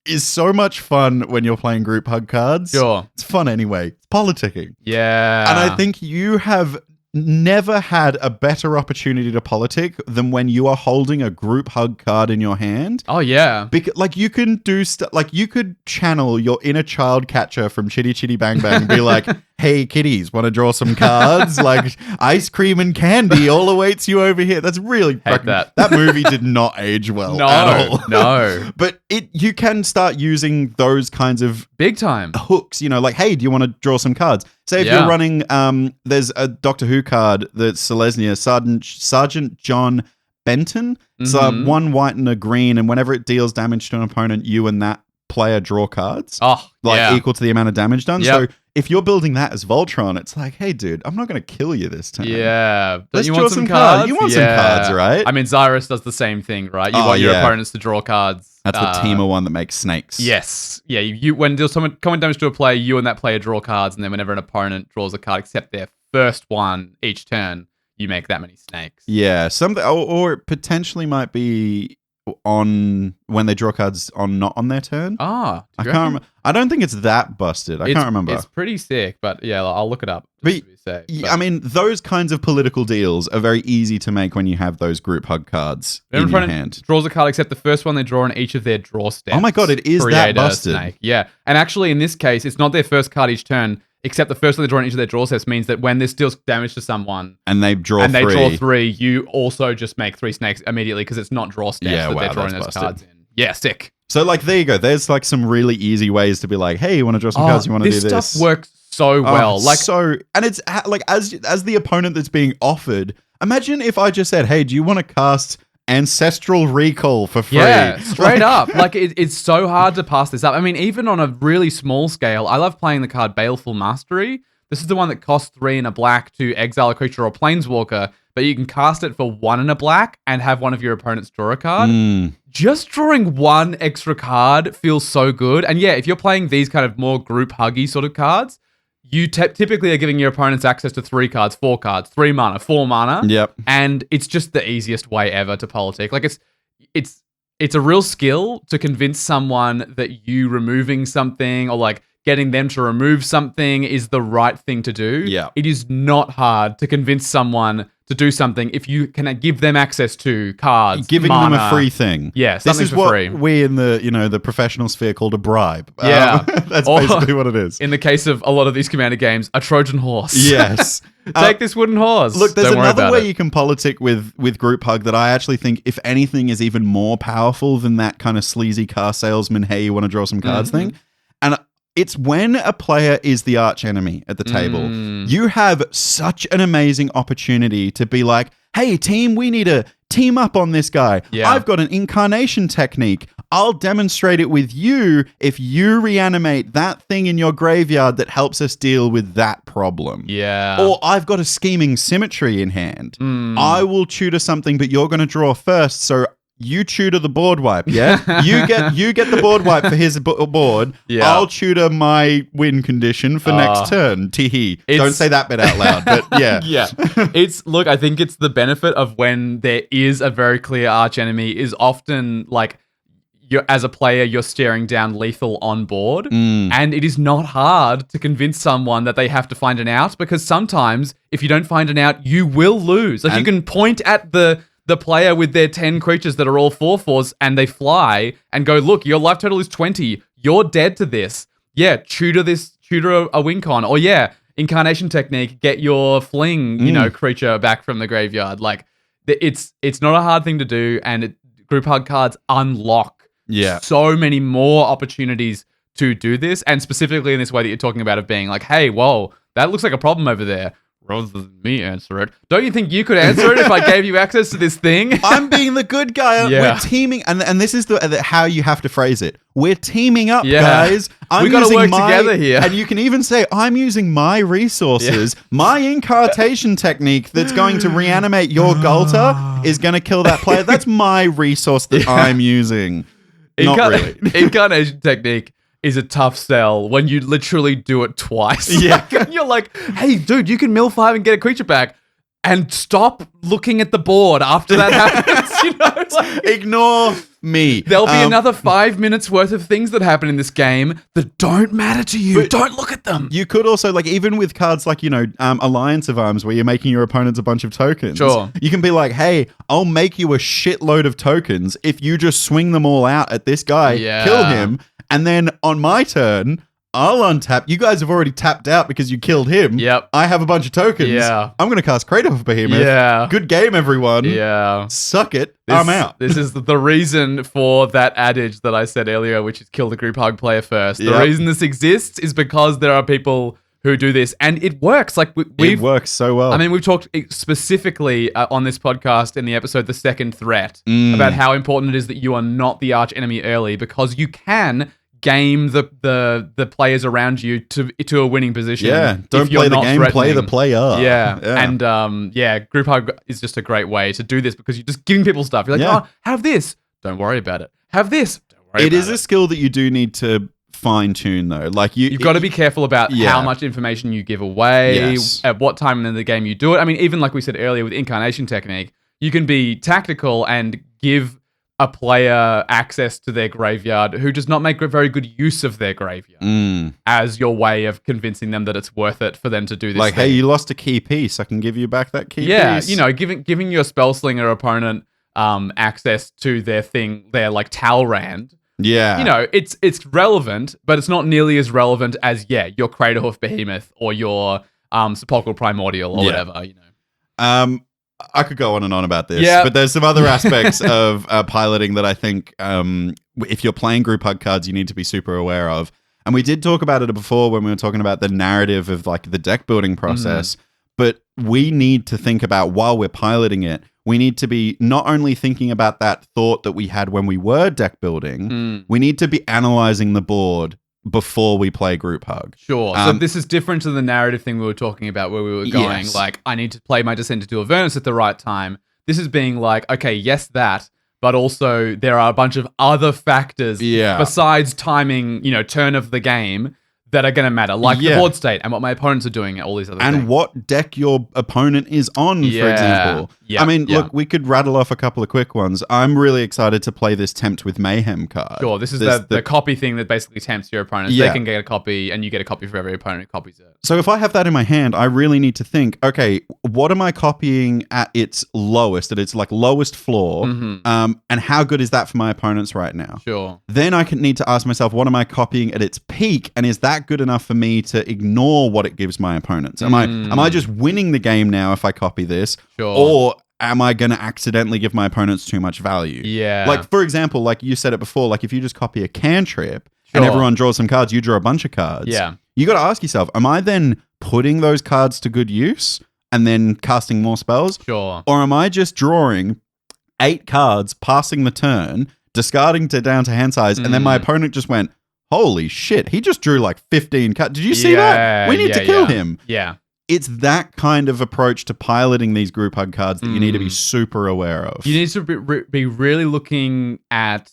is so much fun when you're playing group hug cards. Sure. It's fun anyway. It's politicking. Yeah. And I think you have never had a better opportunity to politic than when you are holding a group hug card in your hand. Oh, yeah. Because, like, you can do stuff, like, you could channel your inner child catcher from Chitty Chitty Bang Bang and be like, hey, kitties, want to draw some cards? Like, ice cream and candy all awaits you over here. That's really fucking... That movie did not age well at all. No. But you can start using those kinds of... Big time. Hooks, you know, like, hey, do you want to draw some cards? Say if you're running, there's a Doctor Who card that's Selesnya, Sergeant John Benton. So 1 white and a green, and whenever it deals damage to an opponent, you and that player draw cards. Equal to the amount of damage done. So if you're building that as Voltron, it's like, hey, dude, I'm not going to kill you this time. Yeah. Let's draw some cards. You want some cards, right? I mean, Xyrus does the same thing, right? You want your opponents to draw cards. That's the Teamer one that makes snakes. Yes. Yeah, when deals common damage to a player, you and that player draw cards, and then whenever an opponent draws a card except their first one each turn, you make that many snakes. Yeah, something, or it potentially might be on when they draw cards not on their turn. I can't remember. I don't think it's that busted. I can't remember. It's pretty sick, but yeah, I'll look it up. I mean, those kinds of political deals are very easy to make when you have those group hug cards in your hand. Draws a card except the first one they draw in each of their draw steps. Oh my god, it is that busted. Snake. Yeah, and actually in this case, it's not their first card each turn, except the first one they draw in each of their draw steps means that when this deals damage to someone and they draw three, you also just make 3 snakes immediately because it's not draw steps that they're drawing those busted. Cards in. Yeah, sick. So like there you go. There's like some really easy ways to be like, hey, you want to draw some cards? You want to do this? This stuff works so well. And it's like as the opponent that's being offered. Imagine if I just said, hey, do you want to cast Ancestral Recall for free? Yeah, straight up. Like it's so hard to pass this up. I mean, even on a really small scale, I love playing the card Baleful Mastery. This is the one that costs 3 and a black to exile a creature or planeswalker, but you can cast it for 1 and a black and have one of your opponents draw a card. Just drawing 1 extra card feels so good. And yeah, if you're playing these kind of more group huggy sort of cards, you typically are giving your opponents access to 3 cards, 4 cards, 3 mana, 4 mana. Yep. And it's just the easiest way ever to politic. Like it's a real skill to convince someone that you removing something or like getting them to remove something is the right thing to do. Yeah. It is not hard to convince someone to do something if you can give them access to cards, giving mana. them a free thing. Yeah, this is for what free. We in the professional sphere called a bribe. Yeah, that's basically what it is. In the case of a lot of these Commander games, a Trojan horse. Yes, take this wooden horse. Look, there's another way you can politic with group hug that I actually think, if anything, is even more powerful than that kind of sleazy car salesman. Hey, you want to draw some cards thing? And it's when a player is the arch enemy at the table. You have such an amazing opportunity to be like, hey, team, we need to team up on this guy. Yeah. I've got an incarnation technique. I'll demonstrate it with you if you reanimate that thing in your graveyard that helps us deal with that problem. Yeah. Or I've got a scheming symmetry in hand. I will tutor something, but you're going to draw first, so you tutor the board wipe, yeah? you get the board wipe for his board. Yeah. I'll tutor my win condition for next turn. Teehee. Don't say that bit out loud, but yeah. Yeah. Look, I think it's the benefit of when there is a very clear arch enemy is often like as a player, you're staring down lethal on board, and it is not hard to convince someone that they have to find an out, because sometimes if you don't find an out, you will lose. Like you can point at the player with their 10 creatures that are all 4/4s and they fly and go, look, your life total is 20. You're dead to this. Yeah, tutor a win con. Or yeah, incarnation technique, get your fling, creature back from the graveyard. Like It's not a hard thing to do, and group hug cards unlock Yeah. so many more opportunities to do this, and specifically in this way that you're talking about of being like, hey, whoa, that looks like a problem over there. Rather than me answer it, don't you think you could answer it if I gave you access to this thing? I'm being the good guy. Yeah. We're teaming, and this is how you have to phrase it. We're teaming up, Yeah. guys. We gotta work together here. And you can even say, I'm using my resources. My incarnation technique that's going to reanimate your Galter is going to kill that player. That's my resource that I'm using. Not really. Incarnation technique is a tough sell when you literally do it twice. Yeah. Like, you're like, hey, dude, you can mill 5 and get a creature back. And stop looking at the board after that happens. You know, like, ignore me. There'll be another 5 minutes worth of things that happen in this game that don't matter to you. Don't look at them. You could also, like, even with cards like, Alliance of Arms, where you're making your opponents a bunch of tokens. Sure. You can be like, hey, I'll make you a shitload of tokens if you just swing them all out at this guy, kill him, and then on my turn, I'll untap. You guys have already tapped out because you killed him. Yep. I have a bunch of tokens. Yeah. I'm going to cast Cradle of Behemoth. Yeah. Good game, everyone. Yeah. Suck it. I'm out. This is the reason for that adage that I said earlier, which is kill the group hug player first. Yep. The reason this exists is because there are people who do this, and it works. Like it works so well. I mean, we've talked specifically on this podcast in the episode "The Second Threat" about how important it is that you are not the arch enemy early, because you can game the players around you to a winning position. Yeah, don't play the game, play the player. Yeah. And group hug is just a great way to do this, because you're just giving people stuff. You're like, oh, have this. Don't worry about it. Have this. Don't worry about it. It is a skill that you do need to fine tune, though. Like you've got to be careful about how much information you give away, at what time in the game you do it. I mean, even like we said earlier with incarnation technique, you can be tactical and give a player access to their graveyard who does not make a very good use of their graveyard as your way of convincing them that it's worth it for them to do this. Like, thing. hey, you lost a key piece. I can give you back that key piece. Yeah, giving your spellslinger opponent access to their thing, their like Talrand. Yeah. It's relevant, but it's not nearly as relevant as your Craterhoof Behemoth or your Sepulchral Primordial or whatever. I could go on and on about this, but there's some other aspects of piloting that I think if you're playing group hug cards, you need to be super aware of. And we did talk about it before when we were talking about the narrative of like the deck building process, but we need to think about while we're piloting it, we need to be not only thinking about that thought that we had when we were deck building, we need to be analyzing the board before we play group hug. Sure. So this is different to the narrative thing we were talking about where we were going like, I need to play my Descent into Avernus at the right time. This is being like, okay, yes, that, but also there are a bunch of other factors besides timing, turn of the game that are going to matter, like the board state and what my opponents are doing and all these other things. And what deck your opponent is on, for example. I mean, look, we could rattle off a couple of quick ones. I'm really excited to play this Tempt with Mayhem card. Sure, this is the copy thing that basically tempts your opponents. They can get a copy, and you get a copy for every opponent who copies it. So if I have that in my hand, I really need to think, okay, what am I copying at its lowest, at its like lowest floor, and how good is that for my opponents right now? Sure. Then I need to ask myself, what am I copying at its peak, and is that good enough for me to ignore what it gives my opponents? Am I just winning the game now if I copy this? Sure. Or am I going to accidentally give my opponents too much value? Yeah. Like, for example, like you said it before, like if you just copy a cantrip and everyone draws some cards, you draw a bunch of cards. Yeah. You got to ask yourself, am I then putting those cards to good use and then casting more spells? Sure. Or am I just drawing 8 cards, passing the turn, discarding down to hand size, and then my opponent just went, holy shit, he just drew like 15 cards. Did you see that? We need to kill him. Yeah. It's that kind of approach to piloting these group hug cards that you need to be super aware of. You need to be really looking at,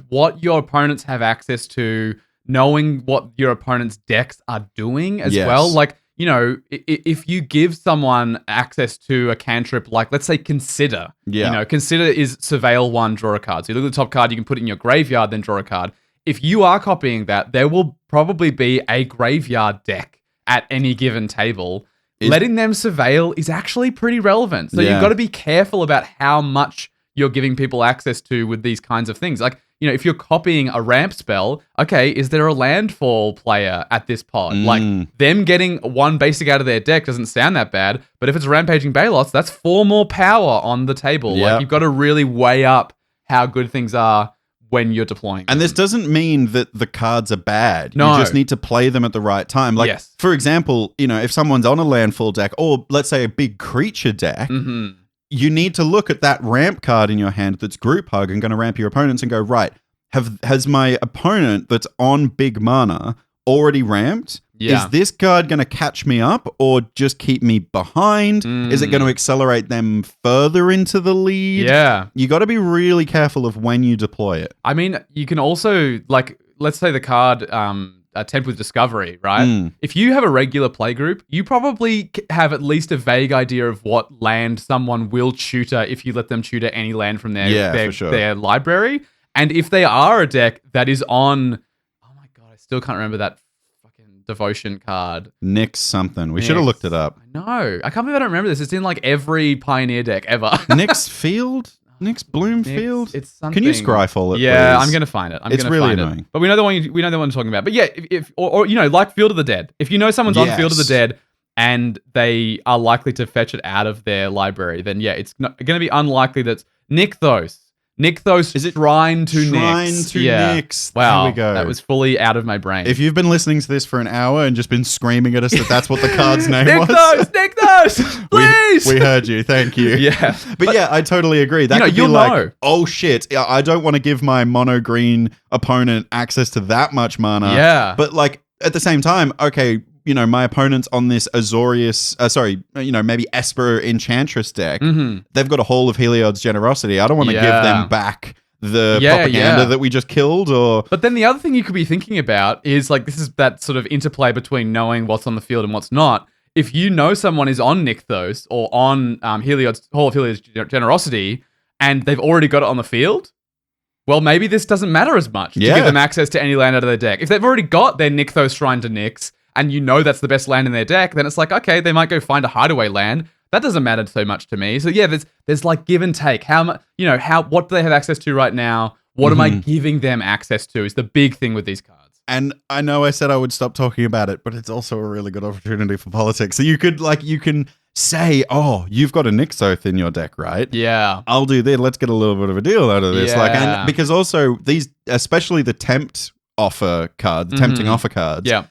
what your opponents have access to, knowing what your opponent's decks are doing as well. Like, if you give someone access to a cantrip, like let's say Consider. Consider is surveil 1, draw a card. So you look at the top card, you can put it in your graveyard, then draw a card. If you are copying that, there will probably be a graveyard deck at any given table. Letting them surveil is actually pretty relevant. So you've got to be careful about how much you're giving people access to with these kinds of things. Like, if you're copying a ramp spell, okay, is there a landfall player at this pod? Like, them getting one basic out of their deck doesn't sound that bad, but if it's Rampaging Baloths, that's 4 more power on the table. Yep. Like, you've got to really weigh up how good things are when you're deploying. And this doesn't mean that the cards are bad. No. You just need to play them at the right time. Like, for example, if someone's on a landfall deck, or let's say a big creature deck, you need to look at that ramp card in your hand that's Group Hug and going to ramp your opponents and go, right, has my opponent that's on big mana already ramped? Yeah. Is this card going to catch me up or just keep me behind? Is it going to accelerate them further into the lead? Yeah. You got to be really careful of when you deploy it. I mean, you can also, like, let's say the card Attempt with Discovery, right? If you have a regular play group, you probably have at least a vague idea of what land someone will tutor if you let them tutor any land from their library. And if they are a deck that is on, oh my God, I still can't remember that fucking Devotion card. Nyx something. We should have looked it up. I know. I can't believe I don't remember this. It's in like every Pioneer deck ever. Nyx Field? Nyx Bloomfield? It's something. Can you Scryfall it, Yeah, please? I'm gonna find it. It's really annoying. But we know the one. We know the one I'm talking about. But yeah, if like Field of the Dead. If you know someone's on Field of the Dead and they are likely to fetch it out of their library, then yeah, it's going to be unlikely that Nykthos. Is it Shrine to Nyx? Wow, there we go. That was fully out of my brain. If you've been listening to this for an hour and just been screaming at us that's what the card's name was. Nykthos, please. We heard you. Thank you. Yeah. But yeah, I totally agree. That could be like, know. Oh shit, I don't want to give my mono green opponent access to that much mana. Yeah. But like at the same time, okay, my opponent's on this Azorius, maybe Esper Enchantress deck. They've got a Hall of Heliod's Generosity. I don't want to give them back the propaganda that we just killed. But then the other thing you could be thinking about is like, this is that sort of interplay between knowing what's on the field and what's not. If you know someone is on Nykthos or on Heliod's Hall of Heliod's Generosity and they've already got it on the field, well, maybe this doesn't matter as much to give them access to any land out of their deck. If they've already got their Nykthos Shrine to Nyx, and you know that's the best land in their deck, then it's like, okay, they might go find a hideaway land. That doesn't matter so much to me. So yeah, there's like give and take. What do they have access to right now? What am I giving them access to is the big thing with these cards. And I know I said I would stop talking about it, but it's also a really good opportunity for politics. So you can say, oh, you've got a Nykthos in your deck, right? Yeah. I'll do this. Let's get a little bit of a deal out of this. Yeah. And because also these, especially the tempting offer cards, Yeah.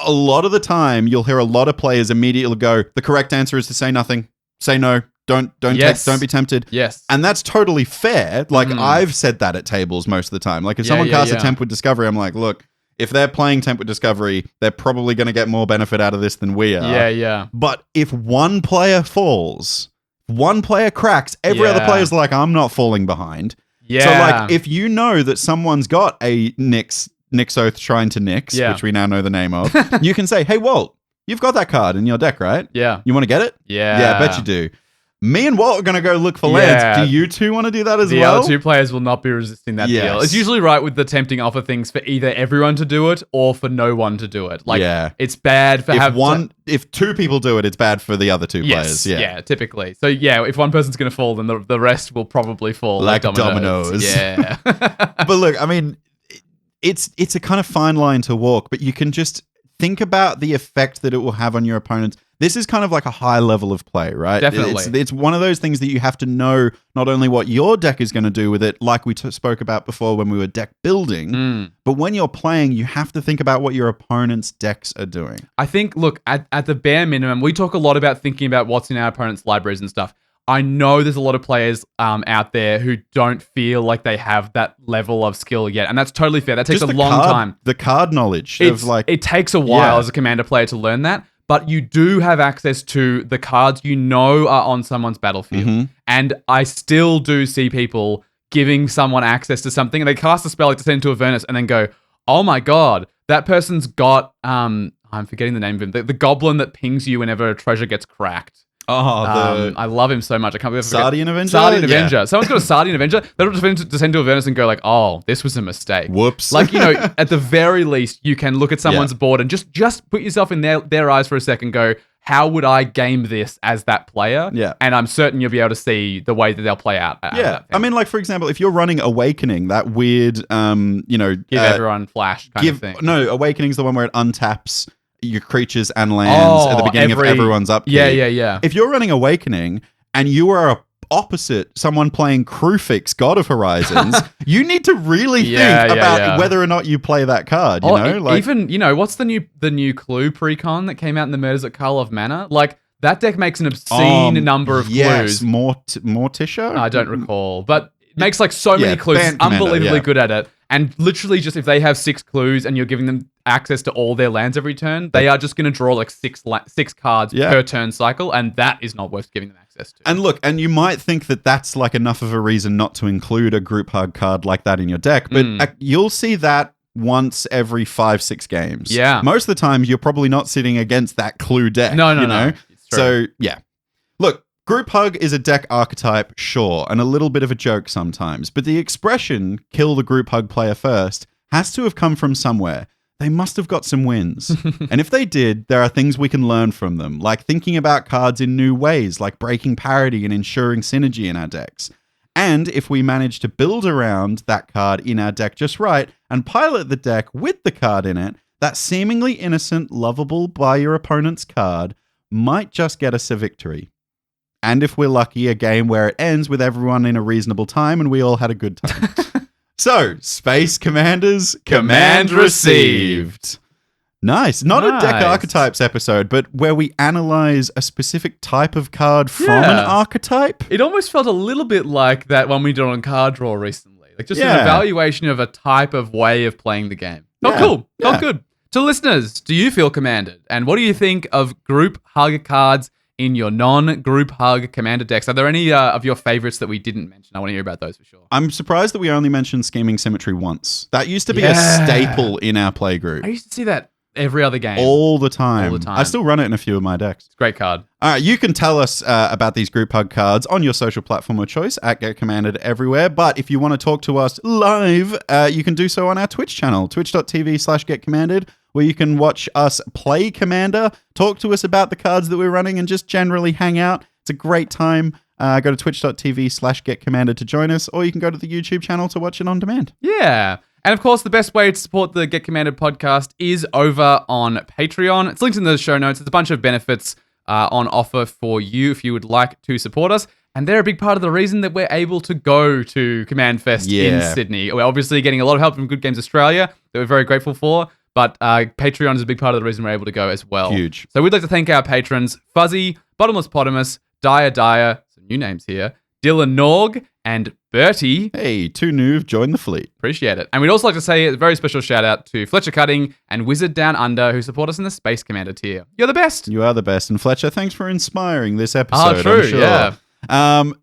a lot of the time you'll hear a lot of players immediately go, the correct answer is to say nothing, say no, don't be tempted. Yes. And that's totally fair. Like I've said that at tables most of the time. Like if someone casts a Tempt with Discovery, I'm like, look, if they're playing Tempt with Discovery, they're probably going to get more benefit out of this than we are. Yeah. But if one player falls, one player cracks, every other player's like, I'm not falling behind. Yeah. So like if you know that someone's got a Nykthos Shrine to Nyx, which we now know the name of, you can say, hey, Walt, you've got that card in your deck, right? Yeah. You want to get it? Yeah. I bet you do. Me and Walt are going to go look for lands. Do you two want to do that as well? The other two players will not be resisting that deal. It's usually right with the tempting offer things for either everyone to do it or for no one to do it. Like, it's bad for if two people do it, it's bad for the other two players. Yeah, typically. So yeah, if one person's going to fall, then the rest will probably fall like dominoes. Yeah. But look, I mean, it's a kind of fine line to walk, but you can just think about the effect that it will have on your opponents. This is kind of like a high level of play, right? Definitely. It's one of those things that you have to know not only what your deck is going to do with it, like we spoke about before when we were deck building, but when you're playing, you have to think about what your opponent's decks are doing. I think, look, at the bare minimum, we talk a lot about thinking about what's in our opponent's libraries and stuff. I know there's a lot of players out there who don't feel like they have that level of skill yet, and that's totally fair. That takes a long time. The card knowledge it takes a while as a commander player to learn that, but you do have access to the cards you know are on someone's battlefield. And I still do see people giving someone access to something, and they cast a spell like Descend into Avernus, and then go, "Oh my god, that person's got I'm forgetting the name of him, the goblin that pings you whenever a treasure gets cracked." I love him so much. I can't believe Sardian Avenger? Sardian Avenger. Someone's got a Sardian Avenger. They'll descend to Avernus and go like, oh, this was a mistake. Whoops. Like, at the very least, you can look at someone's board and just put yourself in their eyes for a second and go, how would I game this as that player? Yeah. And I'm certain you'll be able to see the way that they'll play out. Yeah. I mean, like, for example, if you're running Awakening, that weird, give everyone flash kind of thing. No, Awakening's the one where it untaps your creatures and lands at the beginning of everyone's upkeep. Yeah. If you're running Awakening and you are opposite someone playing Crewfix, God of Horizons, you need to really think about whether or not you play that card, you know? Like, even, what's the new Clue precon that came out in the Murders at Karlov Manor? Like, that deck makes an obscene number of clues. Morticia? I don't recall, but it makes like so many clues. It's unbelievably good at it. And literally just if they have 6 clues and you're giving them access to all their lands every turn, they are just going to draw like 6 cards per turn cycle, and that is not worth giving them access to. And look, and you might think that that's like enough of a reason not to include a group hug card like that in your deck, but you'll see that once every 5-6 games. Yeah. Most of the time, you're probably not sitting against that clue deck. No. It's true. So, yeah. Look, Group Hug is a deck archetype, sure, and a little bit of a joke sometimes, but the expression, kill the Group Hug player first, has to have come from somewhere. They must have got some wins. And if they did, there are things we can learn from them, like thinking about cards in new ways, like breaking parity and ensuring synergy in our decks. And if we manage to build around that card in our deck just right and pilot the deck with the card in it, that seemingly innocent, lovable by your opponent's card might just get us a victory. And if we're lucky, a game where it ends with everyone in a reasonable time and we all had a good time. So, Space Commanders, command received. Nice. Not a deck archetypes episode, but where we analyze a specific type of card from an archetype. It almost felt a little bit like that one we did on Card Draw recently. Like just an evaluation of a type of way of playing the game. Not cool. Not good. To listeners, do you feel commanded? And what do you think of group hug cards in your non-group hug commander decks? Are there any of your favorites that we didn't mention? I want to hear about those for sure. I'm surprised that we only mentioned Scheming Symmetry once. That used to be a staple in our play group. I used to see that every other game. All the time. I still run it in a few of my decks. It's a great card. All right, you can tell us about these group hug cards on your social platform of choice at Get Commanded everywhere. But if you want to talk to us live, you can do so on our Twitch channel, twitch.tv/getcommanded, where you can watch us play Commander, talk to us about the cards that we're running, and just generally hang out. It's a great time. Go to twitch.tv/getcommanded to join us, or you can go to the YouTube channel to watch it on demand. Yeah. And of course, the best way to support the Get Commanded podcast is over on Patreon. It's linked in the show notes. It's a bunch of benefits on offer for you if you would like to support us. And they're a big part of the reason that we're able to go to Command Fest in Sydney. We're obviously getting a lot of help from Good Games Australia that we're very grateful for. But Patreon is a big part of the reason we're able to go as well. Huge. So we'd like to thank our patrons, Fuzzy, Bottomless Potamus, Dyer, some new names here, Dylan Norg, and Bertie. Hey, two new, join the fleet. Appreciate it. And we'd also like to say a very special shout out to Fletcher Cutting and Wizard Down Under, who support us in the Space Commander tier. You're the best. You are the best. And Fletcher, thanks for inspiring this episode. Oh, true, I'm sure. yeah.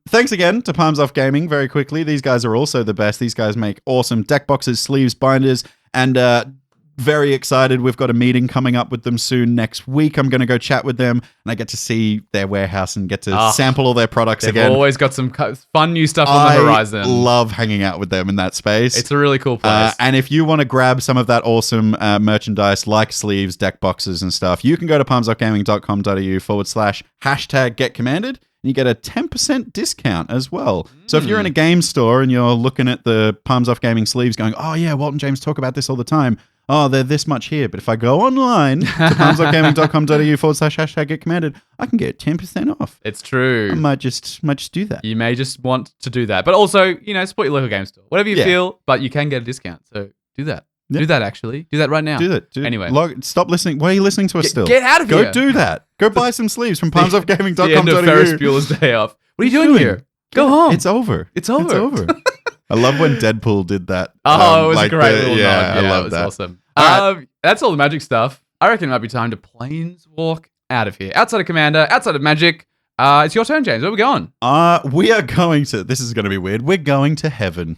Thanks again to Palms Off Gaming very quickly. These guys are also the best. These guys make awesome deck boxes, sleeves, binders, and very excited. We've got a meeting coming up with them soon next week. I'm going to go chat with them and I get to see their warehouse and get to sample all their products they've again. They've always got some fun new stuff on the horizon. I love hanging out with them in that space. It's a really cool place. And if you want to grab some of that awesome merchandise like sleeves, deck boxes and stuff, you can go to palmsoffgaming.com.au/#getcommanded. And you get a 10% discount as well. So if you're in a game store and you're looking at the Palms Off Gaming sleeves going, oh yeah, Walt and James talk about this all the time. Oh, they're this much here. But if I go online to palmsoffgaming.com.au/#getcommanded, I can get 10% off. It's true. I might just do that. You may just want to do that. But also, support your local game store. Whatever you feel, but you can get a discount. So do that. Yeah. Do that, actually. Do that right now. Do that. Anyway. Stop listening. Why are you listening to us still? Get out of here. Go do that. Go buy some sleeves from palmsoffgaming.com.au. The end of Ferris Bueller's Day Off. What are you doing here? Go home. It's over. It's over. I love when Deadpool did that. It was a great little nod. Yeah, I love that. Awesome. Right. That's all the magic stuff. I reckon it might be time to planeswalk out of here. Outside of Commander, outside of Magic, it's your turn, James. Where are we going? We are going to, this is going to be weird, we're going to heaven.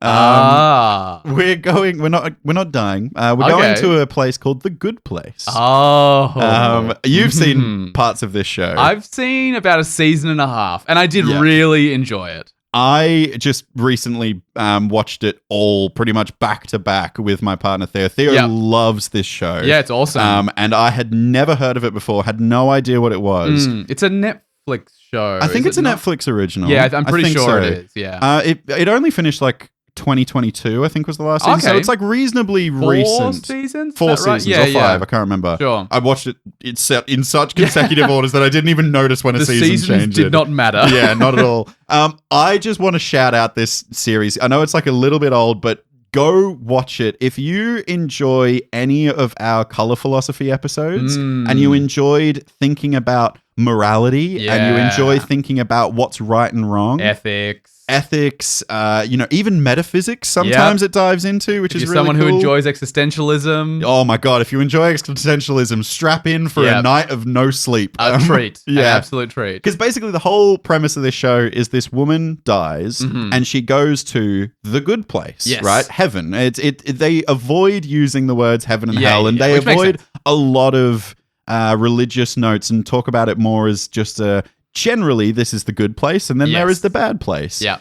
We're not dying. We're going to a place called The Good Place. You've seen parts of this show. I've seen about a season and a half, and I did really enjoy it. I just recently watched it all pretty much back to back with my partner Theo. Theo loves this show. Yeah, it's awesome. And I had never heard of it before, had no idea what it was. It's a Netflix show. I think it's a Netflix original. Yeah, I'm pretty sure so. it is. Yeah. It only finished like 2022, I think was the last season. So it's like reasonably recent. 4 seasons? Four seasons or 5, I can't remember. Sure. I watched it set in such consecutive orders that I didn't even notice when a season changed. The seasons did not matter. Yeah, not at all. I just want to shout out this series. I know it's like a little bit old, but go watch it. If you enjoy any of our color philosophy episodes and you enjoyed thinking about morality and you enjoy thinking about what's right and wrong, ethics, even metaphysics sometimes it dives into, which is really someone cool. who enjoys existentialism. Oh my God, if you enjoy existentialism, strap in for a night of no sleep. A treat. An absolute treat. Because basically the whole premise of this show is this woman dies and she goes to the good place, right? Heaven. They avoid using the words heaven and hell, and they avoid a lot of religious notes and talk about it more as just generally this is the good place and then there is the bad place. Yeah.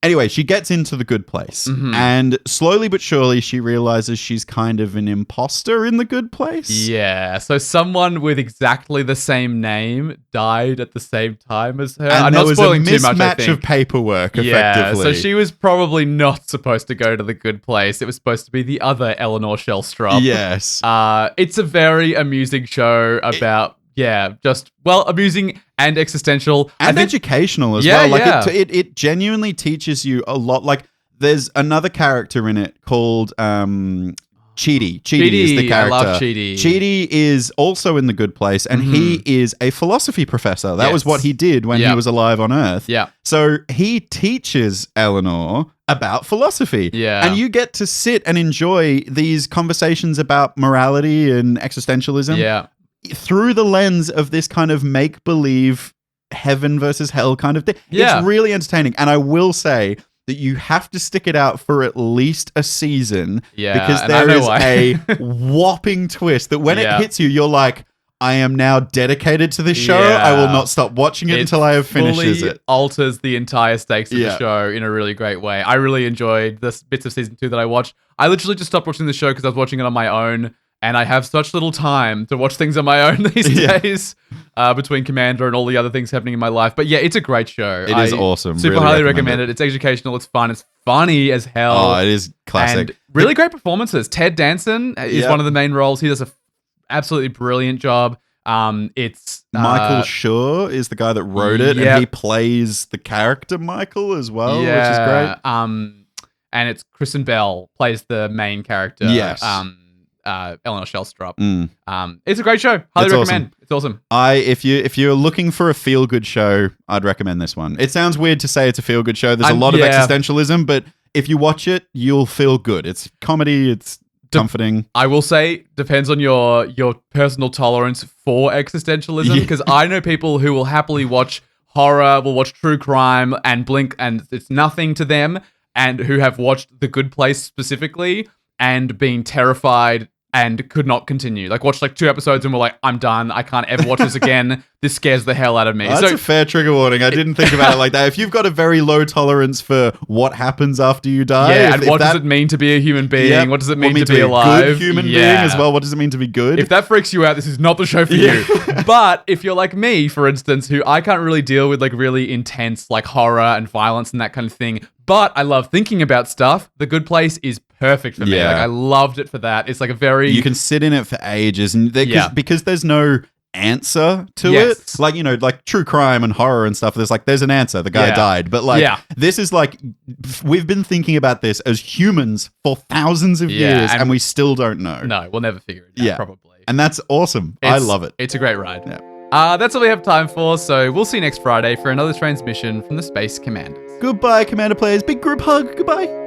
Anyway, she gets into the good place and slowly but surely she realizes she's kind of an imposter in the good place. Yeah. So someone with exactly the same name died at the same time as her. And I'm not spoiling too much, I think. of paperwork, effectively. Yeah, so she was probably not supposed to go to the good place. It was supposed to be the other Eleanor Shellstrop. Yes. It's a very amusing show about... amusing and existential. And educational as well. Like it genuinely teaches you a lot. Like there's another character in it called Chidi. Chidi is the character. I love Chidi. Chidi is also in the good place and he is a philosophy professor. That was what he did when he was alive on Earth. Yeah. So he teaches Eleanor about philosophy. Yeah. And you get to sit and enjoy these conversations about morality and existentialism. Yeah. Through the lens of this kind of make-believe heaven versus hell kind of thing. Yeah. It's really entertaining. And I will say that you have to stick it out for at least a season because there is a whopping twist that when it hits you, you're like, I am now dedicated to this show. I will not stop watching it until I have finishes it. Alters the entire stakes of the show in a really great way. I really enjoyed the bits of season 2 that I watched. I literally just stopped watching the show because I was watching it on my own. And I have such little time to watch things on my own these days between Commander and all the other things happening in my life. But yeah, it's a great show. It is awesome. Super really highly recommend it. It's educational. It's fun. It's funny as hell. Oh, it is classic. And really great performances. Ted Danson is one of the main roles. He does an absolutely brilliant job. It's Michael Schur is the guy that wrote it, and he plays the character Michael as well, which is great. And it's Kristen Bell plays the main character. Yes. Eleanor Shellstrop. It's a great show. Highly recommend. Awesome. It's awesome. If you're looking for a feel good show, I'd recommend this one. It sounds weird to say it's a feel good show. There's a lot of existentialism, but if you watch it, you'll feel good. It's comedy. It's comforting. I will say depends on your personal tolerance for existentialism because I know people who will happily watch horror, will watch true crime and blink and it's nothing to them, and who have watched The Good Place specifically and been terrified and could not continue. Like, watched like 2 episodes and were like, I'm done. I can't ever watch this again. This scares the hell out of me. That's a fair trigger warning. I didn't think about it like that. If you've got a very low tolerance for what happens after you die. Yeah, and what does it mean to be a human being? What does it mean to be alive? Good human being as well. What does it mean to be good? If that freaks you out, this is not the show for you. But if you're like me, for instance, who I can't really deal with like really intense like horror and violence and that kind of thing, but I love thinking about stuff, The Good Place is perfect for me. Like, I loved it for that. It's like a very... You can sit in it for ages and because there's no answer to it. Like, you know, like true crime and horror and stuff, there's an answer. The guy died. But like, this is like, we've been thinking about this as humans for thousands of years and we still don't know. No, we'll never figure it out, probably. And that's awesome. I love it. It's a great ride. Yeah. That's all we have time for, so we'll see you next Friday for another transmission from the Space Commanders. Goodbye, Commander players. Big group hug. Goodbye.